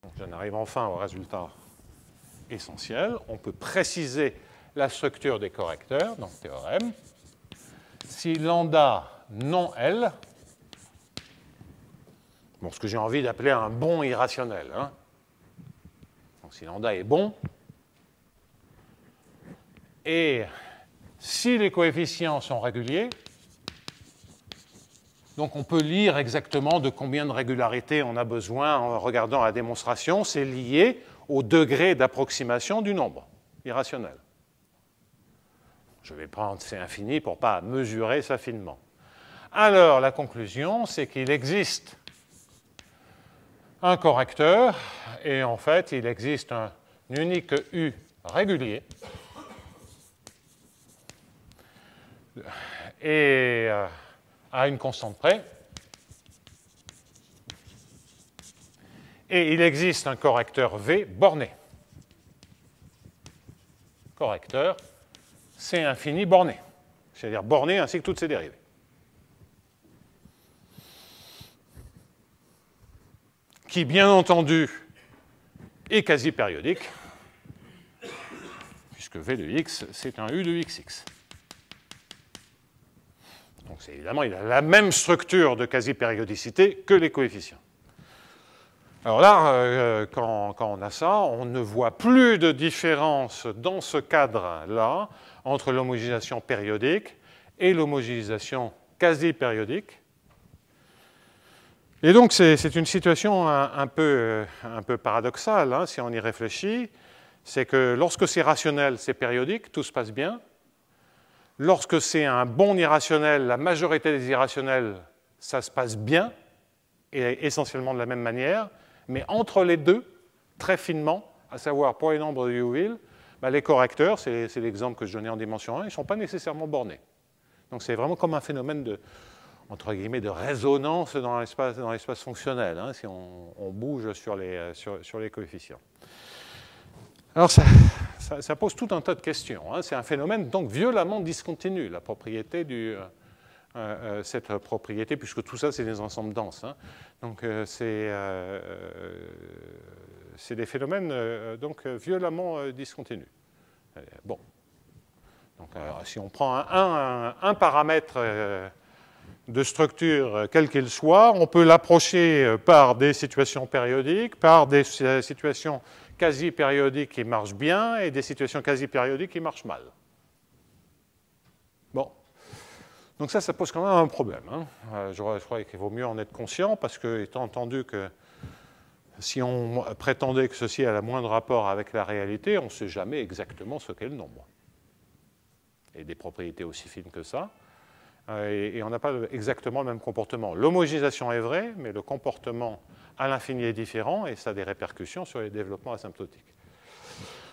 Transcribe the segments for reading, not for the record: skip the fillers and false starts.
Donc, j'en arrive enfin au résultat essentiel. On peut préciser la structure des correcteurs dans le théorème. Si lambda non L, bon, ce que j'ai envie d'appeler un bon irrationnel, hein. Donc, si lambda est bon, et si les coefficients sont réguliers, donc on peut lire exactement de combien de régularités on a besoin en regardant la démonstration. C'est lié au degré d'approximation du nombre irrationnel. Je vais prendre C infini pour ne pas mesurer ça finement. Alors, la conclusion, c'est qu'il existe un correcteur, et en fait, il existe un unique U régulier, et à une constante près. Et il existe un correcteur V borné. Correcteur C infini borné. C'est-à-dire borné ainsi que toutes ses dérivées. Qui, bien entendu, est quasi périodique, puisque V de x, c'est un U de xx. Donc, évidemment, il a la même structure de quasi-périodicité que les coefficients. Alors là, quand on a ça, on ne voit plus de différence dans ce cadre-là entre l'homogénéisation périodique et l'homogénéisation quasi-périodique. Et donc, c'est une situation un peu paradoxale, hein, si on y réfléchit. C'est que lorsque c'est rationnel, c'est périodique, tout se passe bien. Lorsque c'est un bon irrationnel, la majorité des irrationnels, ça se passe bien, et essentiellement de la même manière. Mais entre les deux, très finement, à savoir pour les nombres de Liouville, les correcteurs, c'est l'exemple que je donnais en dimension 1, ils ne sont pas nécessairement bornés. Donc c'est vraiment comme un phénomène de, entre guillemets, de résonance dans l'espace fonctionnel, hein, si on bouge sur les coefficients. Alors ça pose tout un tas de questions, hein. C'est un phénomène donc violemment discontinu, la propriété cette propriété, puisque tout ça, c'est des ensembles denses, hein. Donc, c'est des phénomènes donc, violemment discontinus. Bon. Donc, si on prend un paramètre de structure, quel qu'il soit, on peut l'approcher par des situations périodiques, par des situations quasi-périodiques qui marchent bien et des situations quasi-périodiques qui marchent mal. Bon. Donc ça pose quand même un problème, hein. Je crois qu'il vaut mieux en être conscient, parce que, étant entendu que si on prétendait que ceci a le moindre rapport avec la réalité, on ne sait jamais exactement ce qu'est le nombre. Et des propriétés aussi fines que ça. Et on n'a pas exactement le même comportement. L'homogénéisation est vraie, mais le comportement à l'infini est différent, et ça a des répercussions sur les développements asymptotiques.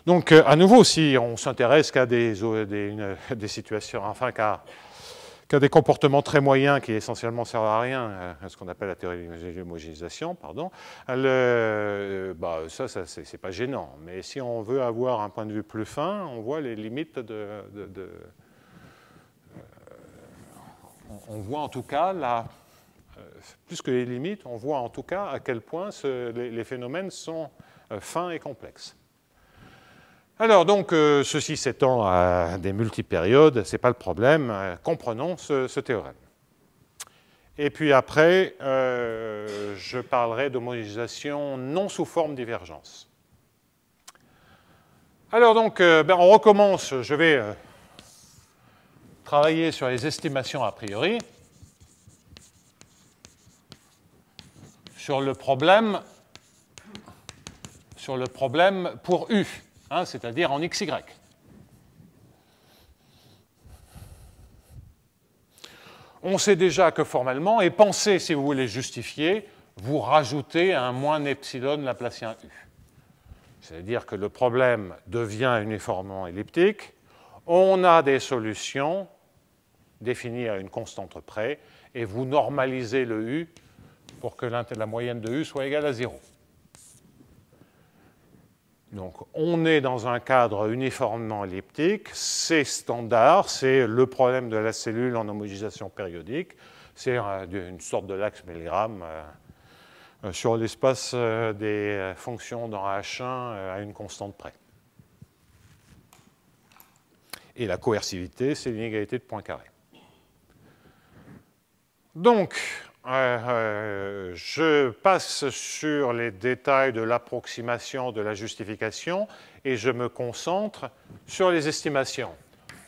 Donc, à nouveau, si on s'intéresse qu'à des situations, enfin qu'à des comportements très moyens qui essentiellement servent à rien, ce qu'on appelle la théorie de l'homogénéisation, pardon, ça c'est pas gênant. Mais si on veut avoir un point de vue plus fin, on voit les limites on voit en tout cas, plus que les limites, on voit en tout cas à quel point les phénomènes sont fins et complexes. Alors donc, ceci s'étend à des multipériodes, ce n'est pas le problème, comprenons ce théorème. Et puis après, je parlerai d'homogénéisation non sous forme divergence. Alors donc, on recommence, je vais travailler sur les estimations a priori, sur le problème pour U. Hein, c'est-à-dire en XY. On sait déjà que formellement, et pensez, si vous voulez justifier, vous rajoutez un moins epsilon laplacien U. C'est-à-dire que le problème devient uniformément elliptique, on a des solutions définies à une constante près, et vous normalisez le U pour que la moyenne de U soit égale à 0. Donc, on est dans un cadre uniformément elliptique, c'est standard, c'est le problème de la cellule en homogénéisation périodique, c'est une sorte de l'axe Milgram sur l'espace des fonctions dans H1 à une constante près. Et la coercivité, c'est l'inégalité de Poincaré. Donc, je passe sur les détails de l'approximation de la justification et je me concentre sur les estimations.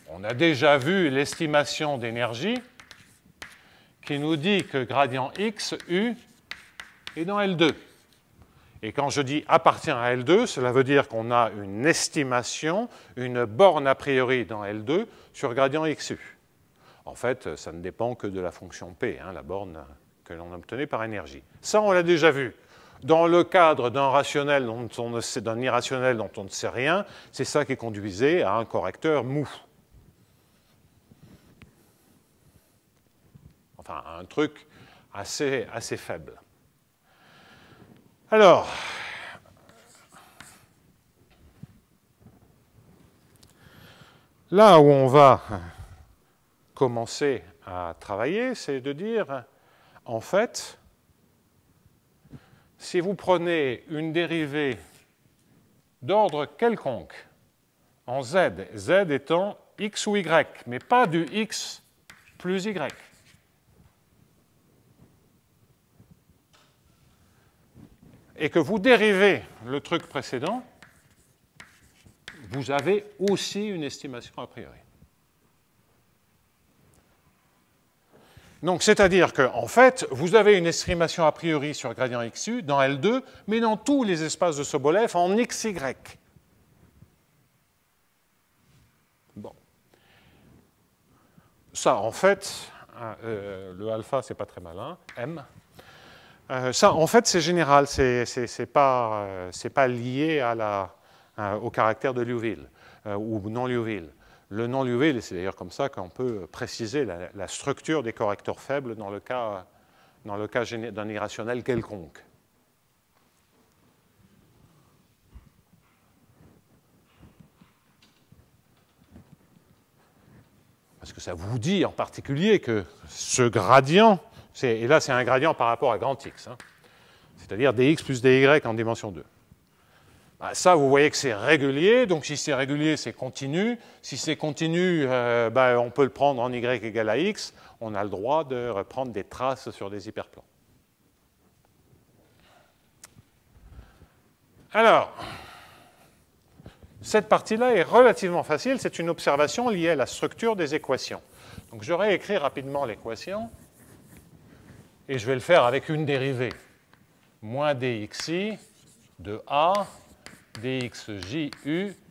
On a déjà vu l'estimation d'énergie qui nous dit que gradient x, u, est dans L2. Et quand je dis appartient à L2, cela veut dire qu'on a une estimation, une borne a priori dans L2 sur gradient xu. En fait, ça ne dépend que de la fonction P, hein, la borne que l'on obtenait par énergie. Ça, on l'a déjà vu. Dans le cadre d'un rationnel d'un irrationnel dont on ne sait rien, c'est ça qui conduisait à un correcteur mou. Enfin, un truc assez faible. Alors, là où on va commencer à travailler, c'est de dire, en fait, si vous prenez une dérivée d'ordre quelconque, en z, z étant x ou y, mais pas du x plus y, et que vous dérivez le truc précédent, vous avez aussi une estimation a priori. Donc, c'est-à-dire qu'en fait, vous avez une estimation a priori sur gradient xu dans L2, mais dans tous les espaces de Sobolev en xy. Bon. Ça, en fait, le alpha, c'est pas très malin, m. Ça, en fait, c'est général, c'est pas lié au caractère de Liouville ou non Liouville. Le non Liouville, c'est d'ailleurs comme ça qu'on peut préciser la structure des correcteurs faibles dans le cas d'un irrationnel quelconque. Parce que ça vous dit en particulier que ce gradient, et là c'est un gradient par rapport à grand X, hein, c'est-à-dire dx plus dy en dimension 2. Bah, ça, vous voyez que c'est régulier, donc si c'est régulier, c'est continu. Si c'est continu, on peut le prendre en y égale à x, on a le droit de reprendre des traces sur des hyperplans. Alors, cette partie-là est relativement facile, c'est une observation liée à la structure des équations. Donc je réécris rapidement l'équation, et je vais le faire avec une dérivée. Moins dxi de a dxju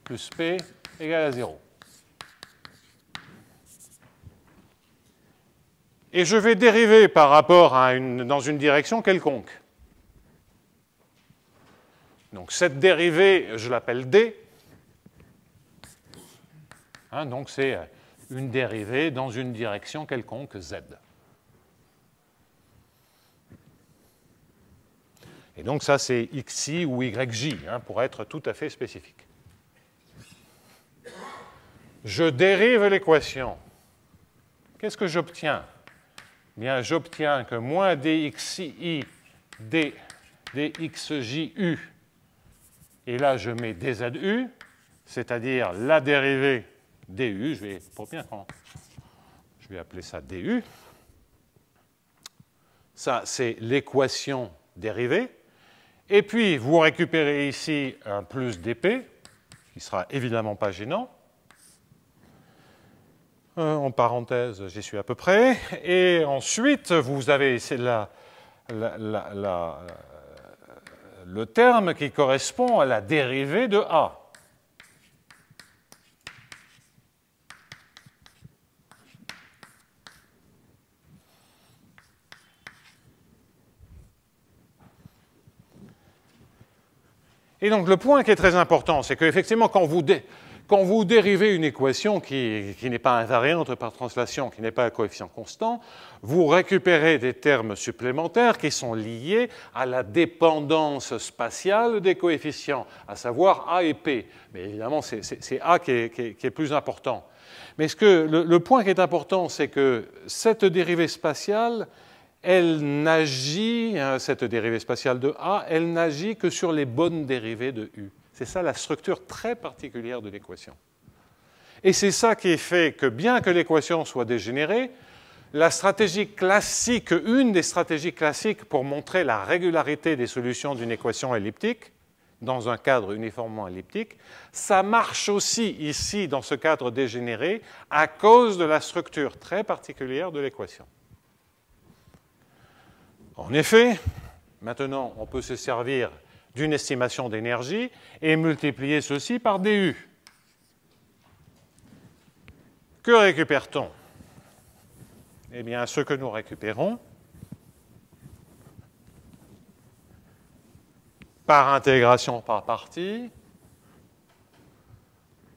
plus p égale à 0. Et je vais dériver par rapport dans une direction quelconque. Donc cette dérivée, je l'appelle d. Hein, donc c'est une dérivée dans une direction quelconque z. Et donc ça, c'est xi ou yj, hein, pour être tout à fait spécifique. Je dérive l'équation. Qu'est-ce que j'obtiens? Bien, j'obtiens que moins dxi dxju, et là je mets dzu, c'est-à-dire la dérivée du, je vais appeler ça du. Ça, c'est l'équation dérivée. Et puis, vous récupérez ici un plus dp, qui ne sera évidemment pas gênant. En parenthèse, j'y suis à peu près. Et ensuite, vous avez le terme qui correspond à la dérivée de a. Et donc le point qui est très important, c'est qu'effectivement, quand vous dérivez une équation qui n'est pas invariante par translation, qui n'est pas un coefficient constant, vous récupérez des termes supplémentaires qui sont liés à la dépendance spatiale des coefficients, à savoir A et P. Mais évidemment, c'est A qui est plus important. Mais le point qui est important, c'est que cette dérivée spatiale elle n'agit, cette dérivée spatiale de A, elle n'agit que sur les bonnes dérivées de U. C'est ça la structure très particulière de l'équation. Et c'est ça qui fait que bien que l'équation soit dégénérée, la stratégie classique, une des stratégies classiques pour montrer la régularité des solutions d'une équation elliptique, dans un cadre uniformément elliptique, ça marche aussi ici dans ce cadre dégénéré à cause de la structure très particulière de l'équation. En effet, maintenant on peut se servir d'une estimation d'énergie et multiplier ceci par du. Que récupère-t-on? Eh bien, ce que nous récupérons, par intégration par partie,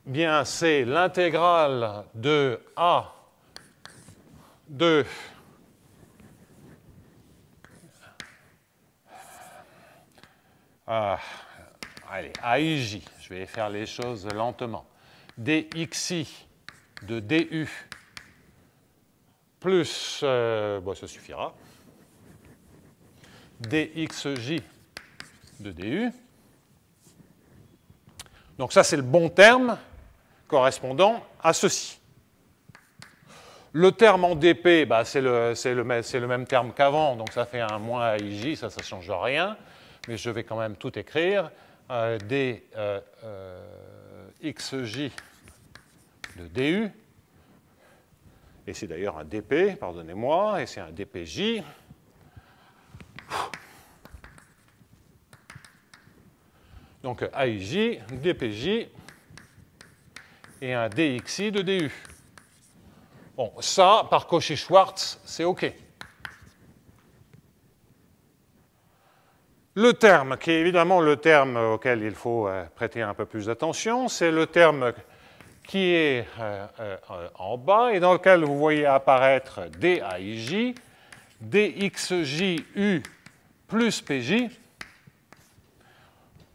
bien, c'est l'intégrale de A de allez, AIJ, je vais faire les choses lentement, dxi de du plus, bon, ça suffira, dxj de du. Donc ça, c'est le bon terme correspondant à ceci. Le terme en dp, bah, c'est le même terme qu'avant, donc ça fait un moins AIJ, ça ne change rien, mais je vais quand même tout écrire. Dxj de du, et c'est d'ailleurs un dp, pardonnez-moi, et c'est un dpj. Donc AIJ, dpj, et un dxi de du. Bon, ça, par Cauchy-Schwarz, c'est OK. Le terme, qui est évidemment le terme auquel il faut prêter un peu plus d'attention, c'est le terme qui est en bas et dans lequel vous voyez apparaître DAIJ, DXJU plus PJ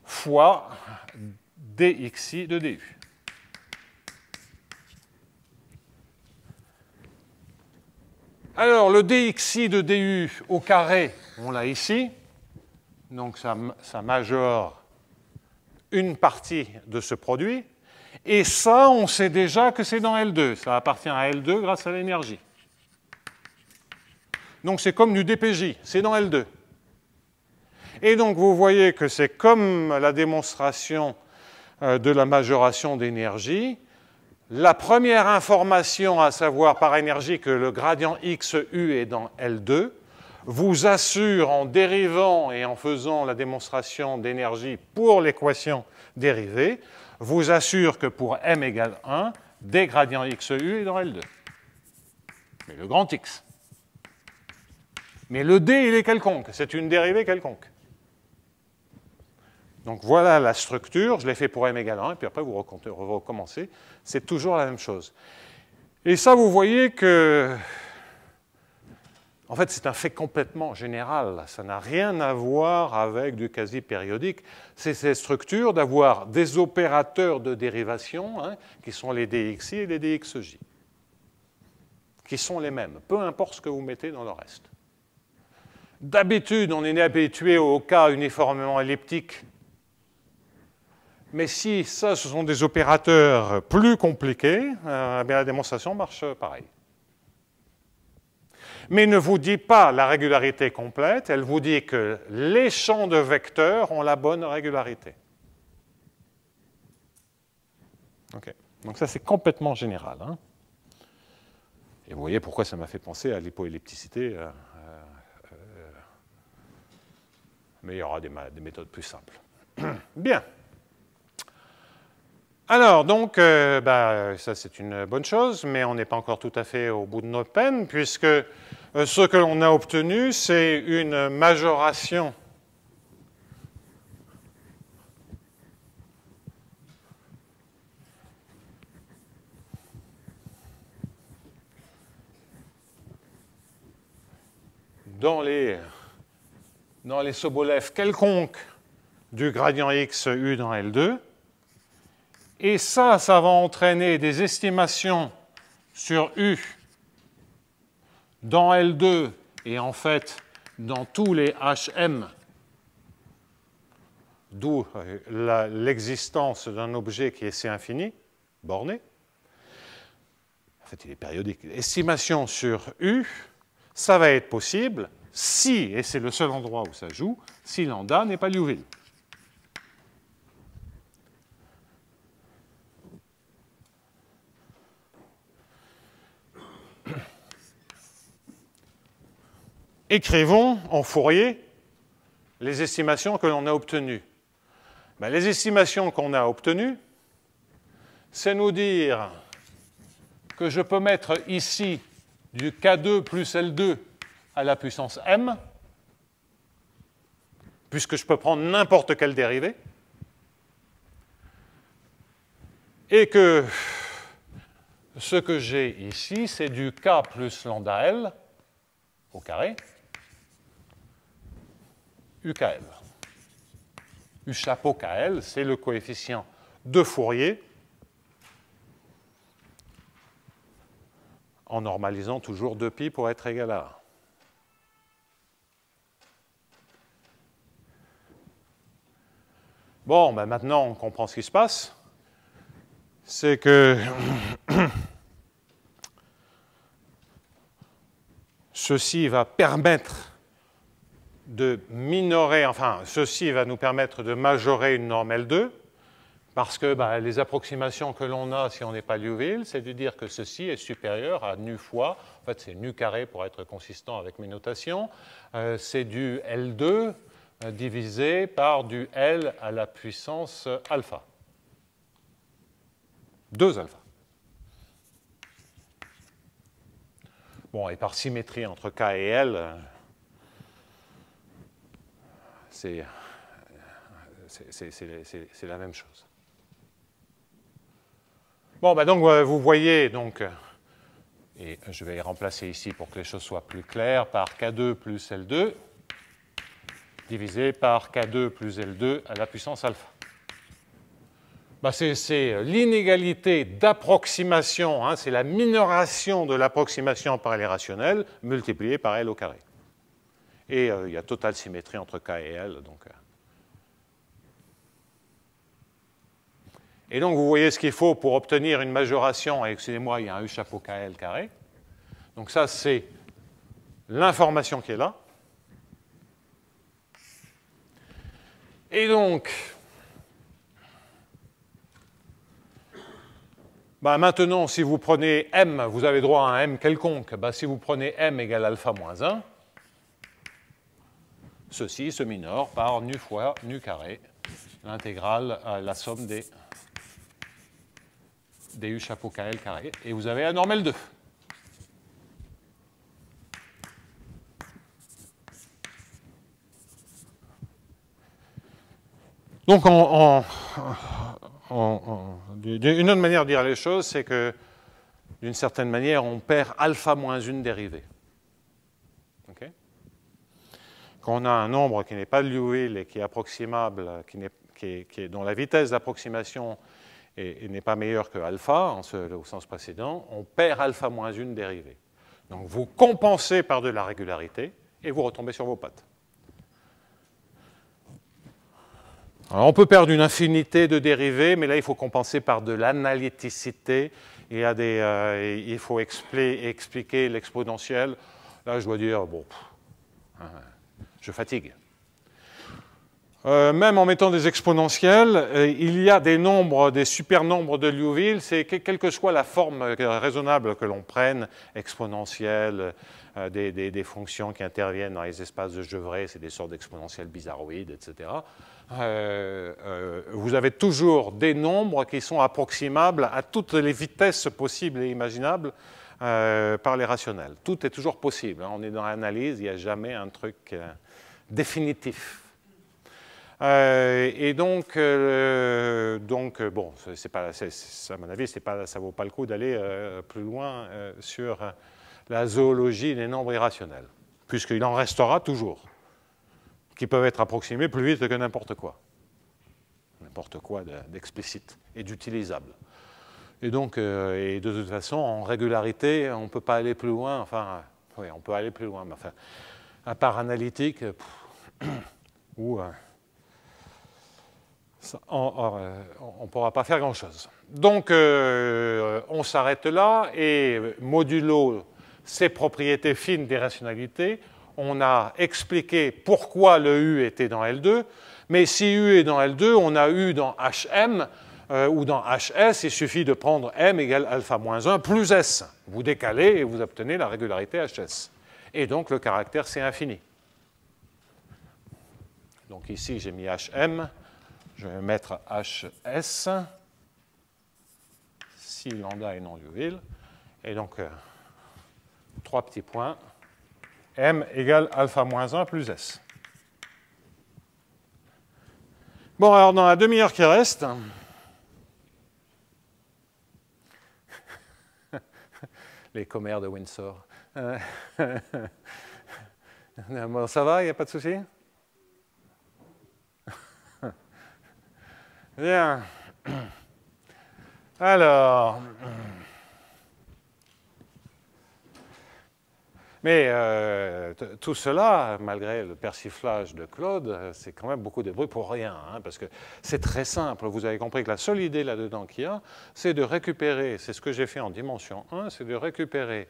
fois DXI de DU. Alors, le DXI de DU au carré, on l'a ici. Donc, ça majore une partie de ce produit. Et ça, on sait déjà que c'est dans L2. Ça appartient à L2 grâce à l'énergie. Donc, c'est comme du DPJ. C'est dans L2. Et donc, vous voyez que c'est comme la démonstration de la majoration d'énergie. La première information, à savoir par énergie que le gradient XU est dans L2, vous assure en dérivant et en faisant la démonstration d'énergie pour l'équation dérivée, vous assure que pour m égale 1, D gradient XU est dans L2. Mais le grand X. Mais le D, il est quelconque, c'est une dérivée quelconque. Donc voilà la structure, je l'ai fait pour m égale 1, et puis après vous recommencez, c'est toujours la même chose. Et ça, vous voyez que, en fait, c'est un fait complètement général, ça n'a rien à voir avec du quasi-périodique. C'est cette structure d'avoir des opérateurs de dérivation, hein, qui sont les DXI et les DXJ, qui sont les mêmes, peu importe ce que vous mettez dans le reste. D'habitude, on est habitué au cas uniformément elliptique. Mais si ça, ce sont des opérateurs plus compliqués, bien la démonstration marche pareil. Mais ne vous dit pas la régularité complète, elle vous dit que les champs de vecteurs ont la bonne régularité. Okay. Donc ça, c'est complètement général. Hein. Et vous voyez pourquoi ça m'a fait penser à l'hypoellipticité. Mais il y aura des méthodes plus simples. Bien. Alors, donc, ça c'est une bonne chose, mais on n'est pas encore tout à fait au bout de notre peine, puisque ce que l'on a obtenu, c'est une majoration dans les Sobolev quelconques du gradient x u dans L2. Et ça va entraîner des estimations sur U dans L2 Et en fait, dans tous les HM, d'où l'existence d'un objet qui est C infini, borné, en fait, il est périodique. Estimation sur U, ça va être possible si, et c'est le seul endroit où ça joue, si lambda n'est pas Liouville. Écrivons en Fourier les estimations que l'on a obtenues. Ben, les estimations qu'on a obtenues, c'est nous dire que je peux mettre ici du K2 plus L2 à la puissance m, puisque je peux prendre n'importe quelle dérivée, et que ce que j'ai ici, c'est du K plus lambda L au carré, UKL. U chapeau KL, c'est le coefficient de Fourier, en normalisant toujours 2π pour être égal à 1. Bon, ben maintenant on comprend ce qui se passe. C'est que ceci va permettre de minorer, enfin, ceci va nous permettre de majorer une norme L2, parce que les approximations que l'on a si on n'est pas Liouville, c'est de dire que ceci est supérieur à nu fois, en fait c'est nu carré pour être consistant avec mes notations, c'est du L2 divisé par du L à la puissance alpha. 2 alpha. Bon, et par symétrie entre K et L, c'est la même chose. Bon, donc vous voyez, donc, et je vais remplacer ici pour que les choses soient plus claires, par K2 plus L2 divisé par K2 plus L2 à la puissance alpha. C'est l'inégalité d'approximation, hein, c'est la minoration de l'approximation par L rationnelle multipliée par L au carré. Et il y a totale symétrie entre K et L. Et donc, vous voyez ce qu'il faut pour obtenir une majoration. Et excusez-moi, il y a un U chapeau KL carré. Donc ça, c'est l'information qui est là. Et donc, maintenant, si vous prenez M, vous avez droit à un M quelconque. Si vous prenez M égale alpha moins 1, ceci se minore par nu fois nu carré, l'intégrale à la somme des U chapeau KL carré, et vous avez la norme L2. Donc, une autre manière de dire les choses, c'est que, d'une certaine manière, on perd alpha moins une dérivée. Okay? Quand on a un nombre qui n'est pas Liouville et qui est approximable, dont la vitesse d'approximation n'est pas meilleure que alpha, au sens précédent, on perd alpha moins une dérivée. Donc vous compensez par de la régularité et vous retombez sur vos pattes. Alors on peut perdre une infinité de dérivées, mais là il faut compenser par de l'analyticité. Il faut expliquer l'exponentielle. Là je dois dire, bon, je fatigue. Même en mettant des exponentielles, il y a des nombres, des supernombres de Liouville, c'est quelle que soit la forme raisonnable que l'on prenne, exponentielle, des fonctions qui interviennent dans les espaces de Gevrey, c'est des sortes d'exponentielles bizarroïdes, etc. Vous avez toujours des nombres qui sont approximables à toutes les vitesses possibles et imaginables par les rationnels. Tout est toujours possible. On est dans l'analyse, il n'y a jamais un truc définitif. Et donc, bon, à mon avis, ça ne vaut pas le coup d'aller plus loin sur la zoologie des nombres irrationnels, puisqu'il en restera toujours, qui peuvent être approximés plus vite que n'importe quoi d'explicite et d'utilisable. Et donc, et de toute façon, en régularité, on ne peut pas aller plus loin, enfin, Oui, on peut aller plus loin, mais enfin, à part analytique, ou on ne pourra pas faire grand-chose. Donc, on s'arrête là, et modulo ces propriétés fines des rationalités, on a expliqué pourquoi le U était dans L2, mais si U est dans L2, on a U dans HM, ou dans HS, il suffit de prendre M égale alpha moins 1 plus S. Vous décalez et vous obtenez la régularité HS. Et donc, le caractère, c'est infini. Donc ici, j'ai mis HM. Je vais mettre HS, si lambda est non Liouville. Et donc, 3 petits points. M égale alpha moins 1 plus S. Bon, alors dans la demi-heure qui reste, les commères de Windsor. Bon, ça va, il n'y a pas de souci? Bien. Alors, mais tout cela, malgré le persiflage de Claude, c'est quand même beaucoup de bruit pour rien, hein, parce que c'est très simple. Vous avez compris que la seule idée là-dedans qu'il y a, c'est de récupérer, c'est ce que j'ai fait en dimension 1, c'est de récupérer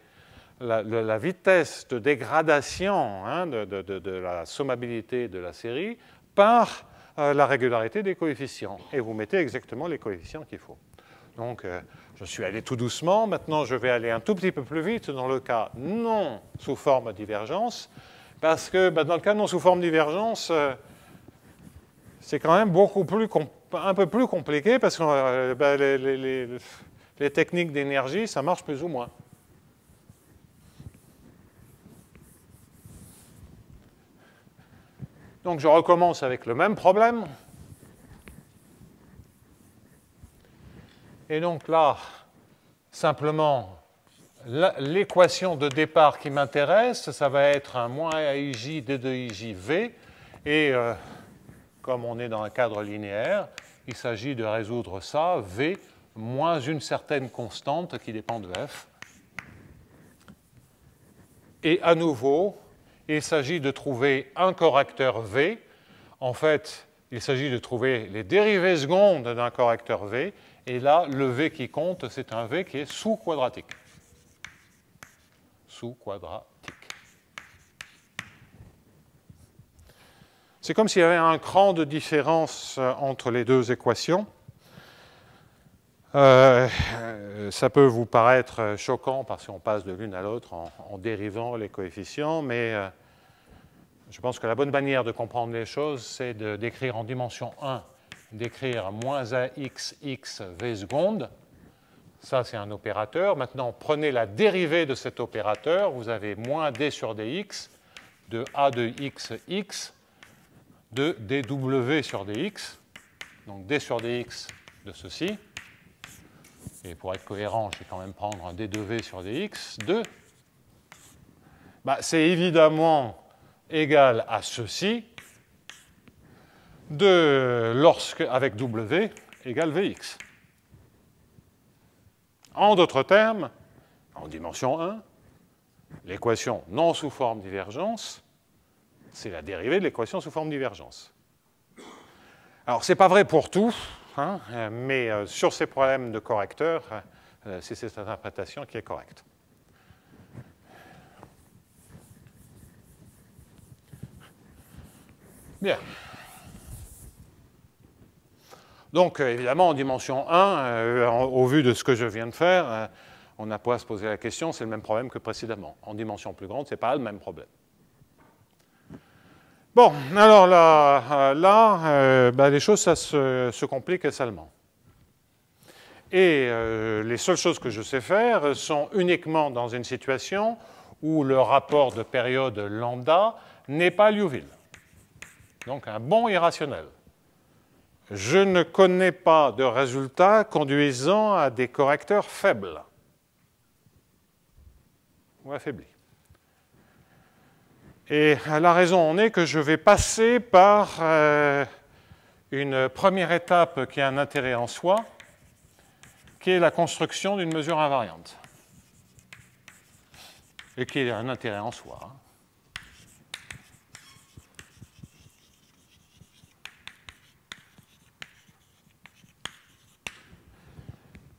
la vitesse de dégradation, hein, de la sommabilité de la série par la régularité des coefficients. Et vous mettez exactement les coefficients qu'il faut. Donc, je suis allé tout doucement. Maintenant, je vais aller un tout petit peu plus vite dans le cas non sous forme divergence, parce que dans le cas non sous forme divergence, c'est quand même un peu plus compliqué, parce que les techniques d'énergie, ça marche plus ou moins. Donc, je recommence avec le même problème. Et donc là, simplement, l'équation de départ qui m'intéresse, ça va être un moins AIJ D2IJ V. Et comme on est dans un cadre linéaire, il s'agit de résoudre ça, V moins une certaine constante qui dépend de F. Et à nouveau, il s'agit de trouver un correcteur V. En fait, il s'agit de trouver les dérivées secondes d'un correcteur V. Et là, le V qui compte, c'est un V qui est sous-quadratique. Sous-quadratique. C'est comme s'il y avait un cran de différence entre les deux équations. Ça peut vous paraître choquant parce qu'on passe de l'une à l'autre en dérivant les coefficients, mais je pense que la bonne manière de comprendre les choses, c'est d'écrire en dimension 1, d'écrire moins AX V seconde. Ça, c'est un opérateur. Maintenant, prenez la dérivée de cet opérateur. Vous avez moins D sur dx de A de x de dW sur dx. Donc, D sur dx de ceci. Et pour être cohérent, je vais quand même prendre un D de V sur dx de... c'est évidemment égal à ceci avec W égale Vx. En d'autres termes, en dimension 1, l'équation non sous forme divergence, c'est la dérivée de l'équation sous forme divergence. Alors, ce n'est pas vrai pour tout, hein, mais sur ces problèmes de correcteurs, c'est cette interprétation qui est correcte. Bien. Donc, évidemment, en dimension 1, au vu de ce que je viens de faire, on n'a pas à se poser la question, c'est le même problème que précédemment. En dimension plus grande, ce n'est pas le même problème. Bon, alors là, les choses, ça se complique salement. Et les seules choses que je sais faire sont uniquement dans une situation où le rapport de période lambda n'est pas Liouville. Donc, un bon irrationnel. Je ne connais pas de résultat conduisant à des correcteurs faibles ou affaiblis. Et la raison en est que je vais passer par une première étape qui a un intérêt en soi, qui est la construction d'une mesure invariante. et qui est un intérêt en soi. Hein.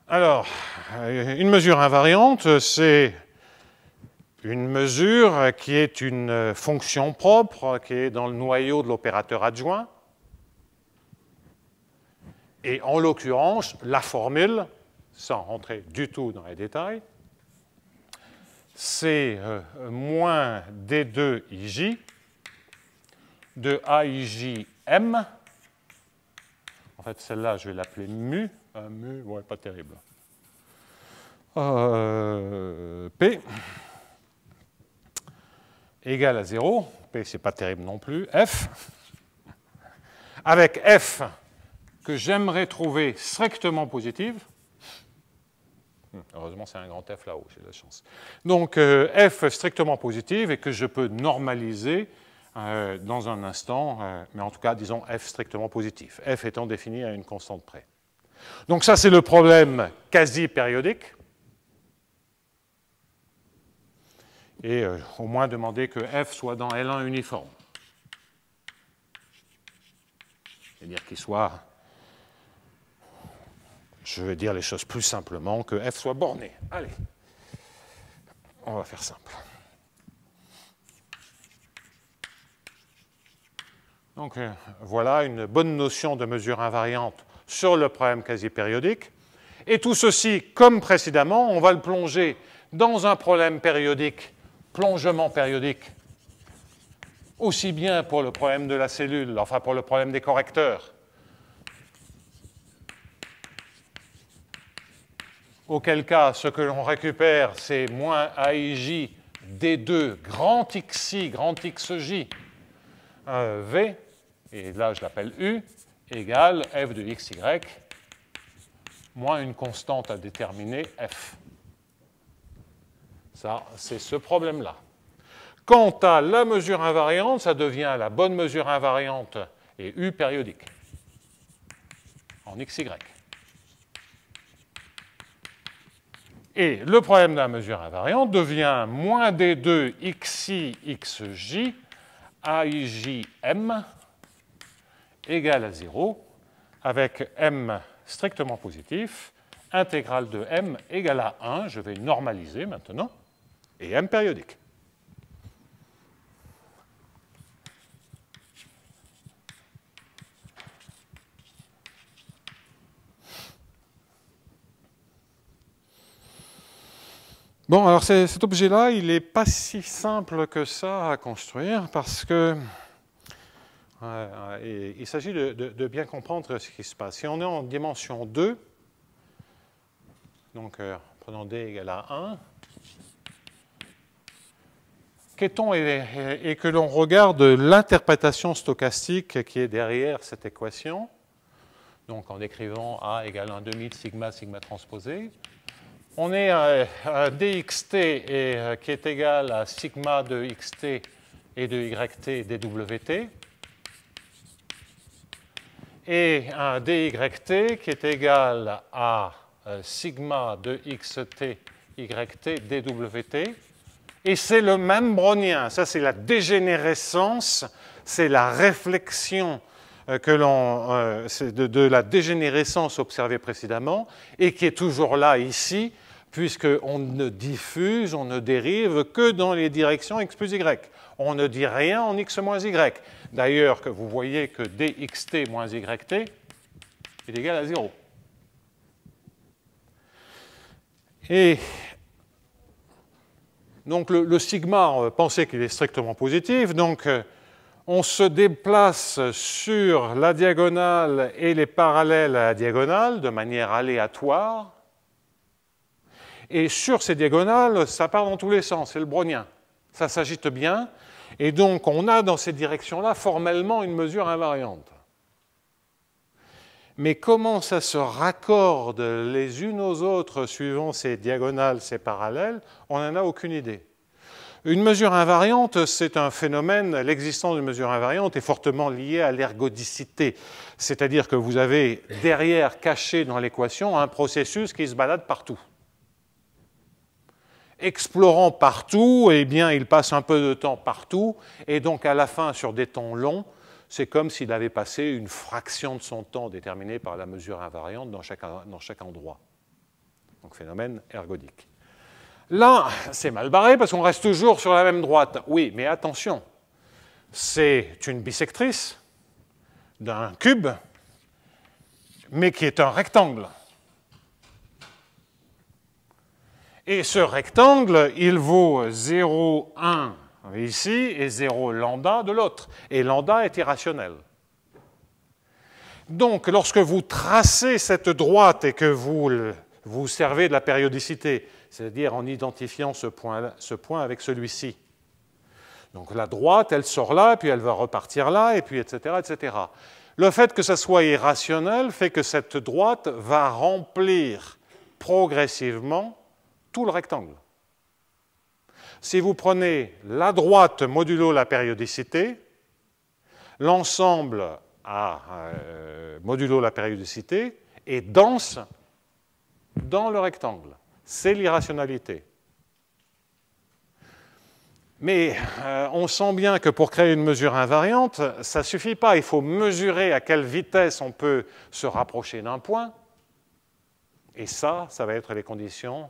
Alors, une mesure invariante, c'est une mesure qui est une fonction propre, qui est dans le noyau de l'opérateur adjoint. Et en l'occurrence, la formule, sans rentrer du tout dans les détails, c'est moins D2IJ de AIJM. En fait, celle-là, je vais l'appeler mu. Mu, ouais, pas terrible. P égale à 0. P, c'est pas terrible non plus. F. Avec F que j'aimerais trouver strictement positive. Heureusement, c'est un grand F là-haut, j'ai de la chance. Donc, F strictement positive et que je peux normaliser dans un instant, mais en tout cas, disons F strictement positif, F étant défini à une constante près. Donc ça, c'est le problème quasi-périodique. Et au moins demander que F soit dans L1 uniforme. C'est-à-dire qu'il soit, je vais dire les choses plus simplement, que F soit borné. Allez, on va faire simple. Donc voilà une bonne notion de mesure invariante sur le problème quasi-périodique. Et tout ceci, comme précédemment, on va le plonger dans un problème périodique, plongement périodique, aussi bien pour le problème de la cellule, enfin pour le problème des correcteurs, auquel cas, ce que l'on récupère, c'est moins AIJ D2 grand XI, grand XJ, V, et là je l'appelle U, égale F de XY, moins une constante à déterminer, F. Ça, c'est ce problème-là. Quant à la mesure invariante, ça devient la bonne mesure invariante et U périodique, en XY. Et le problème de la mesure invariante devient moins D2 XI XJ AIJM égale à 0, avec M strictement positif, intégrale de M égale à 1, je vais normaliser maintenant, et M périodique. Bon, alors cet objet-là, il n'est pas si simple que ça à construire parce que il s'agit de bien comprendre ce qui se passe. Si on est en dimension 2, donc prenons D égale à 1, qu'est-on et que l'on regarde l'interprétation stochastique qui est derrière cette équation, donc en décrivant A égale 1/2 de sigma, sigma transposé, on est à dxt qui est égal à sigma de xt et de yt dwt, et un dyt qui est égal à sigma de xt yt dwt, et c'est le même brownien. Ça, c'est la dégénérescence, c'est la réflexion de la dégénérescence observée précédemment, et qui est toujours là ici, puisqu'on ne diffuse, on ne dérive que dans les directions x plus y. On ne dit rien en x moins y. D'ailleurs, que vous voyez que dxt moins yt est égal à 0. Et donc le sigma, pensez qu'il est strictement positif, donc on se déplace sur la diagonale et les parallèles à la diagonale de manière aléatoire. Et sur ces diagonales, ça part dans tous les sens, c'est le brownien. Ça s'agite bien, et donc on a dans ces directions-là formellement une mesure invariante. Mais comment ça se raccorde les unes aux autres suivant ces diagonales, ces parallèles, on n'en a aucune idée. Une mesure invariante, c'est un phénomène, l'existence d'une mesure invariante est fortement liée à l'ergodicité, c'est-à-dire que vous avez derrière, caché dans l'équation, un processus qui se balade partout. explorant partout, eh bien, il passe un peu de temps partout, et donc à la fin, sur des temps longs, c'est comme s'il avait passé une fraction de son temps déterminée par la mesure invariante dans chaque endroit. Donc, phénomène ergodique. Là, c'est mal barré parce qu'on reste toujours sur la même droite. Oui, mais attention, c'est une bisectrice d'un cube, mais qui est un rectangle. Et ce rectangle, il vaut 0,1 ici et 0 lambda de l'autre. Et lambda est irrationnel. Donc, lorsque vous tracez cette droite et que vous servez de la périodicité, c'est-à-dire en identifiant ce point avec celui-ci, donc la droite, elle sort là, puis elle va repartir là, et puis etc., etc. Le fait que ça soit irrationnel fait que cette droite va remplir progressivement tout le rectangle. Si vous prenez la droite modulo la périodicité, l'ensemble modulo la périodicité est dense dans le rectangle. C'est l'irrationalité. Mais on sent bien que pour créer une mesure invariante, ça ne suffit pas. Il faut mesurer à quelle vitesse on peut se rapprocher d'un point. Et ça va être les conditions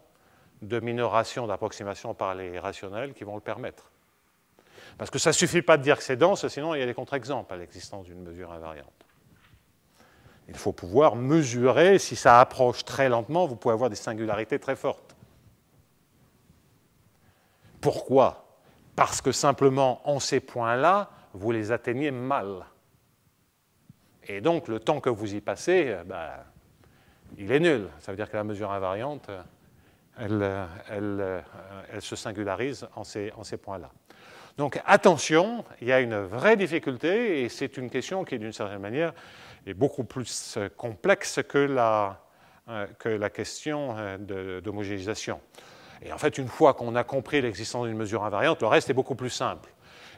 de minoration d'approximation par les rationnels qui vont le permettre. Parce que ça ne suffit pas de dire que c'est dense, sinon il y a des contre-exemples à l'existence d'une mesure invariante. Il faut pouvoir mesurer, si ça approche très lentement, vous pouvez avoir des singularités très fortes. Pourquoi ? Parce que simplement, en ces points-là, vous les atteignez mal. Et donc, le temps que vous y passez, il est nul. Ça veut dire que la mesure invariante, elle se singularise en ces points-là. Donc, attention, il y a une vraie difficulté, et c'est une question qui, d'une certaine manière, est beaucoup plus complexe que la question d'homogénéisation. Et en fait, une fois qu'on a compris l'existence d'une mesure invariante, le reste est beaucoup plus simple.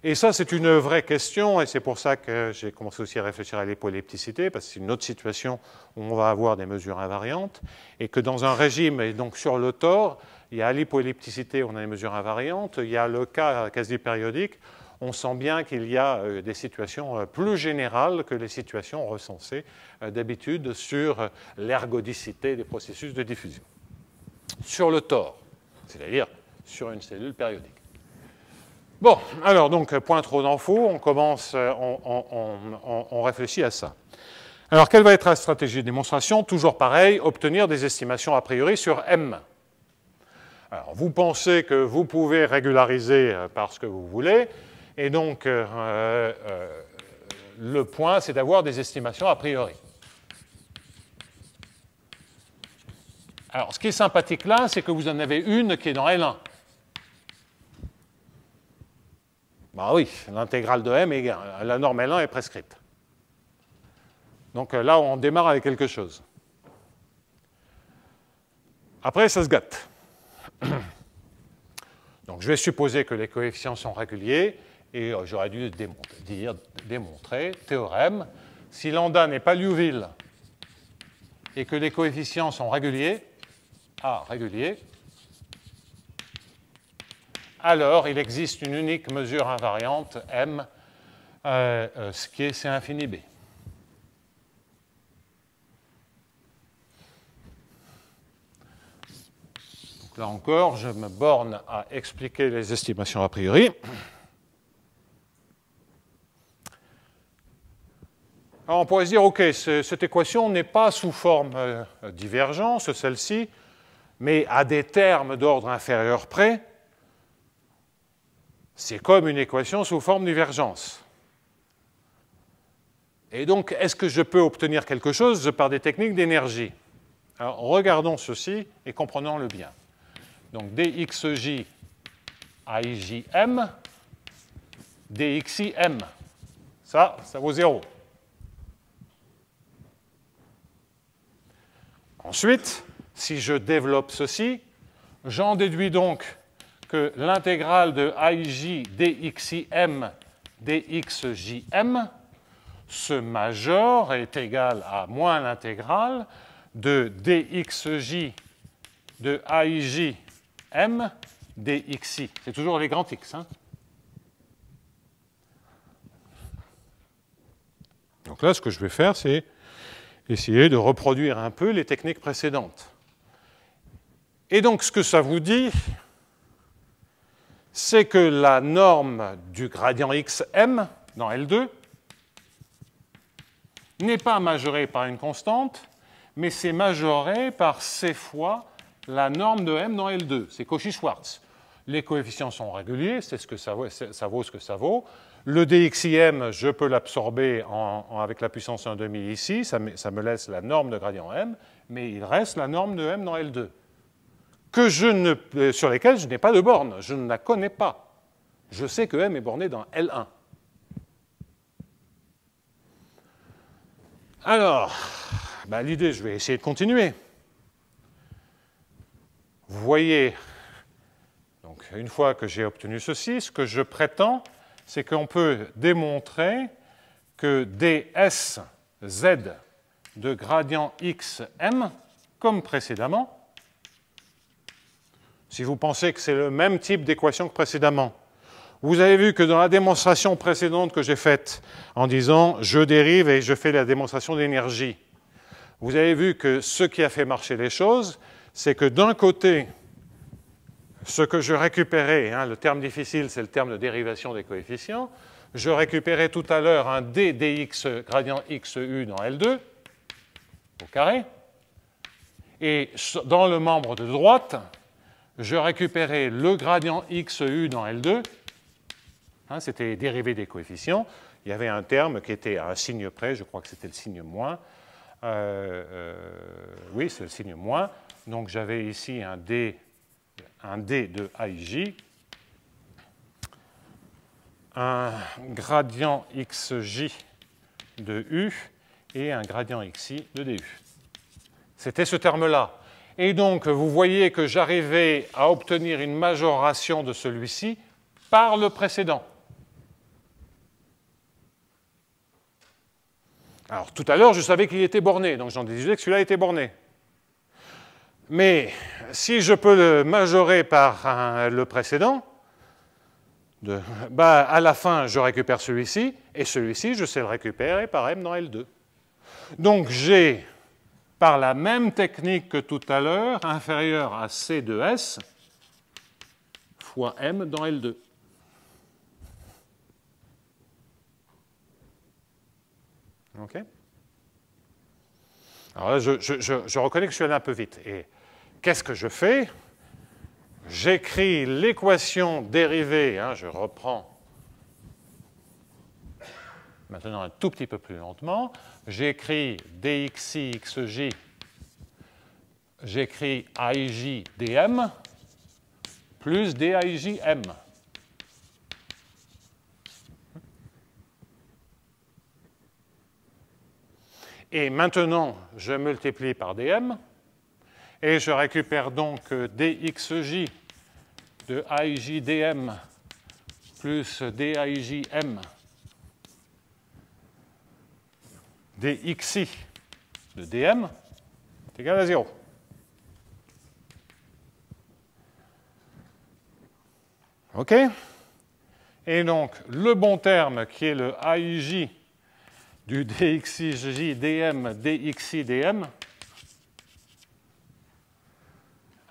Et ça, c'est une vraie question, et c'est pour ça que j'ai commencé aussi à réfléchir à l'hypoellipticité, parce que c'est une autre situation où on va avoir des mesures invariantes, et que dans un régime, et donc sur le tore, il y a l'hypoellipticité, on a des mesures invariantes, il y a le cas quasi-périodique, on sent bien qu'il y a des situations plus générales que les situations recensées d'habitude sur l'ergodicité des processus de diffusion. Sur le tore, c'est-à-dire sur une cellule périodique. Bon, alors donc, point trop d'infos, on commence, on réfléchit à ça. Alors, quelle va être la stratégie de démonstration? Toujours pareil, obtenir des estimations a priori sur M. Alors, vous pensez que vous pouvez régulariser par ce que vous voulez, et donc, le point, c'est d'avoir des estimations a priori. Alors, ce qui est sympathique là, c'est que vous en avez une qui est dans L1. Bah oui, l'intégrale de M égale, la norme L1 est prescrite. Donc là, on démarre avec quelque chose. Après, ça se gâte. Donc je vais supposer que les coefficients sont réguliers, et j'aurais dû démontrer, théorème, si lambda n'est pas Liouville, et que les coefficients sont réguliers, réguliers, alors il existe une unique mesure invariante, M, ce qui est C infini B. Donc là encore, je me borne à expliquer les estimations a priori. Alors on pourrait se dire, OK, cette équation n'est pas sous forme divergence, celle-ci, mais à des termes d'ordre inférieur près, c'est comme une équation sous forme divergence. Et donc, est-ce que je peux obtenir quelque chose par des techniques d'énergie? Alors, regardons ceci et comprenons-le bien. Donc, dxj aijm, dxim, ça vaut 0. Ensuite, si je développe ceci, j'en déduis donc que l'intégrale de aij dxim dxjm, ce majeur est égal à moins l'intégrale de dxj de aij m dxi. C'est toujours les grands x. Hein. Donc là, ce que je vais faire, c'est essayer de reproduire un peu les techniques précédentes. Et donc, ce que ça vous dit, c'est que la norme du gradient xm dans L2 n'est pas majorée par une constante, mais c'est majoré par c fois la norme de m dans L2. C'est Cauchy-Schwarz. Les coefficients sont réguliers, c'est ce que ça vaut ce que ça vaut. Le dxim, je peux l'absorber avec la puissance 1,5 ici, ça me laisse la norme de gradient m, mais il reste la norme de m dans L2, sur lesquelles je n'ai pas de borne, je ne la connais pas. Je sais que m est borné dans L1. Alors, l'idée, je vais essayer de continuer. Vous voyez, donc une fois que j'ai obtenu ceci, ce que je prétends, c'est qu'on peut démontrer que ds z de gradient xm, comme précédemment, si vous pensez que c'est le même type d'équation que précédemment, vous avez vu que dans la démonstration précédente que j'ai faite, en disant je dérive et je fais la démonstration d'énergie, vous avez vu que ce qui a fait marcher les choses, c'est que d'un côté, ce que je récupérais, hein, le terme difficile, c'est le terme de dérivation des coefficients, je récupérais tout à l'heure un ddx gradient xu dans L2, au carré, et dans le membre de droite, je récupérais le gradient xu dans L2, hein, c'était dérivé des coefficients, il y avait un terme qui était à un signe près, je crois que c'était le signe moins, oui, c'est le signe moins, donc j'avais ici un d de AIJ, un gradient XJ de U et un gradient XI de DU. C'était ce terme-là. Et donc, vous voyez que j'arrivais à obtenir une majoration de celui-ci par le précédent. Alors, tout à l'heure, je savais qu'il était borné, donc j'en déduisais que celui-là était borné. Mais si je peux le majorer par le précédent, à la fin, je récupère celui-ci, et celui-ci, je sais le récupérer par m dans L2. Donc j'ai, par la même technique que tout à l'heure, inférieur à C de S fois m dans L2. OK ? Alors là, je reconnais que je suis allé un peu vite. Et qu'est-ce que je fais? J'écris l'équation dérivée, hein, je reprends maintenant un tout petit peu plus lentement. J'écris dxi xj, j'écris aij dm plus daij m. Et maintenant, je multiplie par dm, et je récupère donc dxj de aij dm plus daij m dxi de dm est égal à 0. OK? Et donc, le bon terme qui est le aij du dxij dm dxi dm,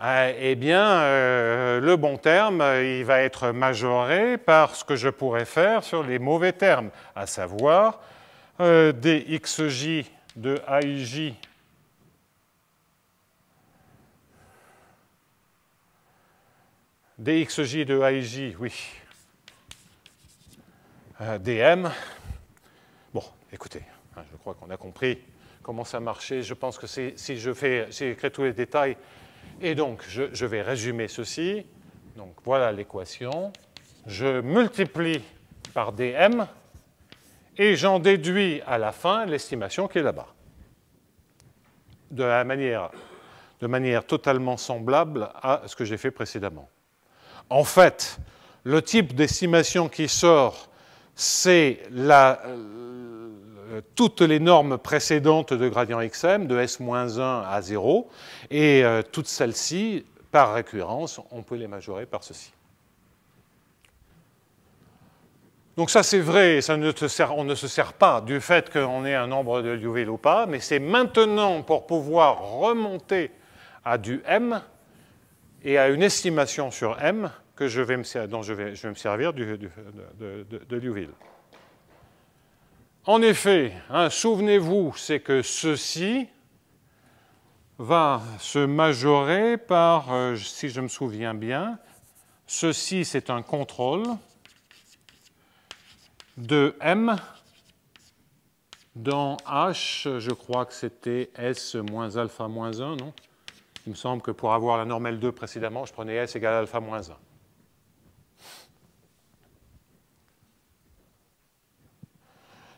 eh bien, le bon terme, il va être majoré par ce que je pourrais faire sur les mauvais termes, à savoir dxj de aij dxj de aij, oui, dm. Bon, écoutez, je crois qu'on a compris comment ça marchait. Je pense que si j'ai écrit tous les détails, et donc je vais résumer ceci. Donc voilà l'équation. Je multiplie par dm et j'en déduis à la fin l'estimation qui est là-bas. De manière totalement semblable à ce que j'ai fait précédemment. En fait, le type d'estimation qui sort, c'est toutes les normes précédentes de gradient xm, de S-1 à 0, et toutes celles-ci par récurrence, on peut les majorer par ceci. Donc ça c'est vrai, on ne se sert pas du fait qu'on ait un nombre de Liouville ou pas, mais c'est maintenant pour pouvoir remonter à du M et à une estimation sur M que dont je vais me servir de Liouville. En effet, hein, souvenez-vous, c'est que ceci va se majorer par, si je me souviens bien, ceci c'est un contrôle de M dans H, je crois que c'était S moins alpha moins 1, non? Il me semble que pour avoir la norme L2 précédemment, je prenais S égale alpha moins 1.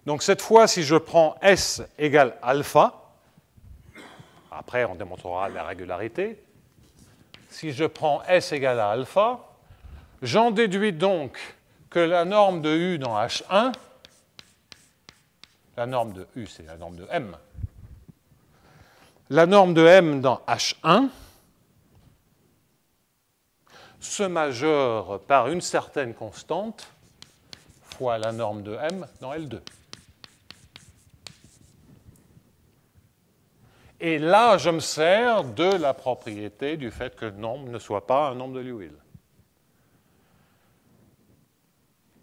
Donc cette fois, si je prends S égale alpha, après on démontrera la régularité, si je prends S égale à alpha, j'en déduis donc que la norme de U dans H1, la norme de U c'est la norme de M, la norme de M dans H1 se majore par une certaine constante fois la norme de M dans L2. Et là, je me sers de la propriété du fait que le nombre ne soit pas un nombre de Liouville.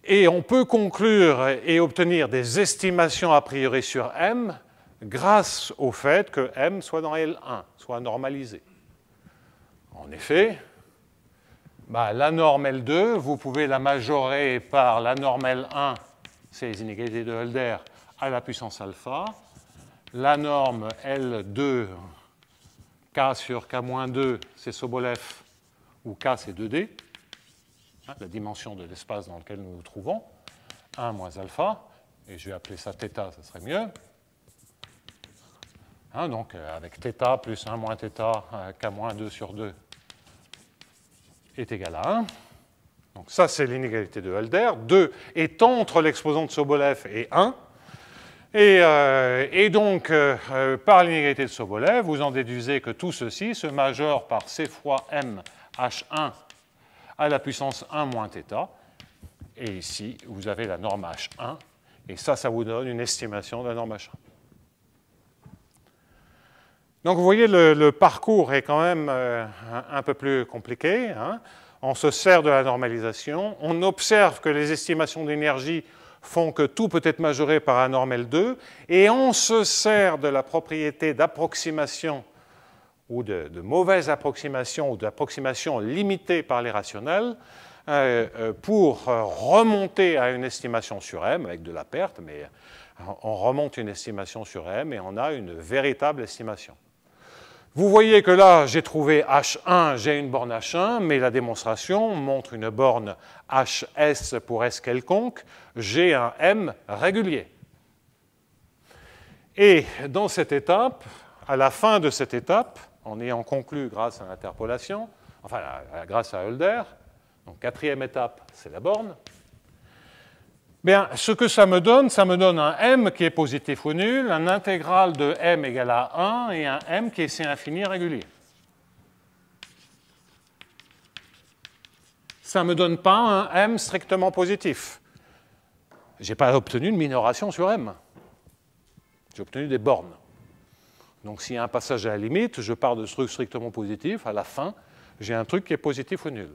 Et on peut conclure et obtenir des estimations a priori sur M grâce au fait que M soit dans L1, soit normalisé. En effet, la norme L2, vous pouvez la majorer par la norme L1, c'est les inégalités de Hölder, à la puissance alpha. La norme L2, K sur K-2, c'est Sobolev, où K c'est 2D, hein, la dimension de l'espace dans lequel nous nous trouvons, 1 moins alpha, et je vais appeler ça θ, ça serait mieux. Hein, donc avec θ plus 1 moins θ, K-2 sur 2 est égal à 1. Donc ça c'est l'inégalité de Hölder. 2 est entre l'exposant de Sobolev et 1. Et donc, par l'inégalité de Sobolev, vous en déduisez que tout ceci se majore par C fois M H1 à la puissance 1 moins θ. Et ici, vous avez la norme H1. Et ça vous donne une estimation de la norme H1. Donc, vous voyez, le parcours est quand même un peu plus compliqué. Hein. On se sert de la normalisation. On observe que les estimations d'énergie font que tout peut être majoré par la norme L2, et on se sert de la propriété d'approximation ou de mauvaise approximation ou d'approximation limitée par les rationnels pour remonter à une estimation sur M avec de la perte, mais on remonte une estimation sur M et on a une véritable estimation. Vous voyez que là, j'ai trouvé H1, j'ai une borne H1, mais la démonstration montre une borne HS pour S quelconque, j'ai un M régulier. Et dans cette étape, à la fin de cette étape, en ayant conclu grâce à l'interpolation, enfin grâce à Hölder, donc quatrième étape, c'est la borne, bien, ce que ça me donne un M qui est positif ou nul, un intégral de M égale à 1 et un M qui est C infini régulier. Ça ne me donne pas un M strictement positif. Je n'ai pas obtenu une minoration sur M. J'ai obtenu des bornes. Donc s'il y a un passage à la limite, je pars de ce truc strictement positif, à la fin, j'ai un truc qui est positif ou nul.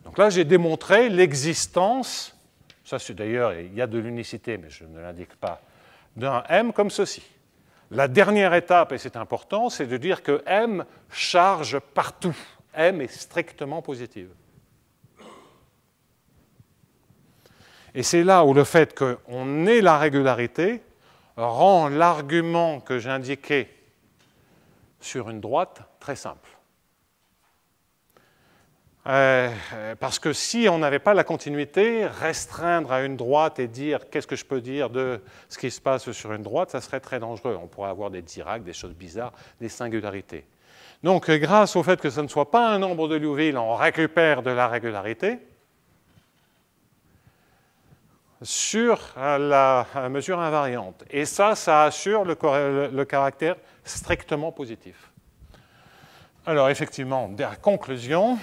Donc là, j'ai démontré l'existence. Ça, c'est d'ailleurs, il y a de l'unicité, mais je ne l'indique pas, d'un M comme ceci. La dernière étape, et c'est important, c'est de dire que M charge partout. M est strictement positive. Et c'est là où le fait qu'on ait la régularité rend l'argument que j'indiquais sur une droite très simple. Parce que si on n'avait pas la continuité, restreindre à une droite et dire qu'est-ce que je peux dire de ce qui se passe sur une droite, ça serait très dangereux. On pourrait avoir des Dirac, des choses bizarres, des singularités. Donc, grâce au fait que ce ne soit pas un nombre de Liouville, on récupère de la régularité sur la mesure invariante. Et ça assure le caractère strictement positif. Alors, effectivement, la conclusion.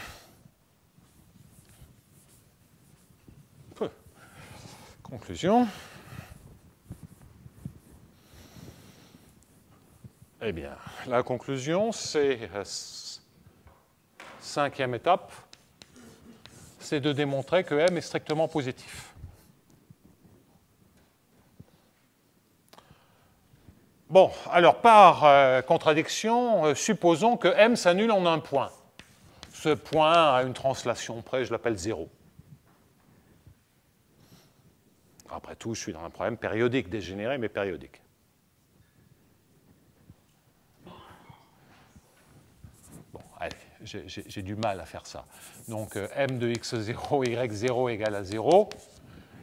Eh bien, la conclusion, c'est cinquième étape, c'est de démontrer que M est strictement positif. Bon, alors par contradiction, supposons que M s'annule en un point. Ce point a une translation près, je l'appelle 0. Après tout, je suis dans un problème périodique, dégénéré, mais périodique. Bon, allez, j'ai du mal à faire ça. Donc, M de x0, y0 égale à 0.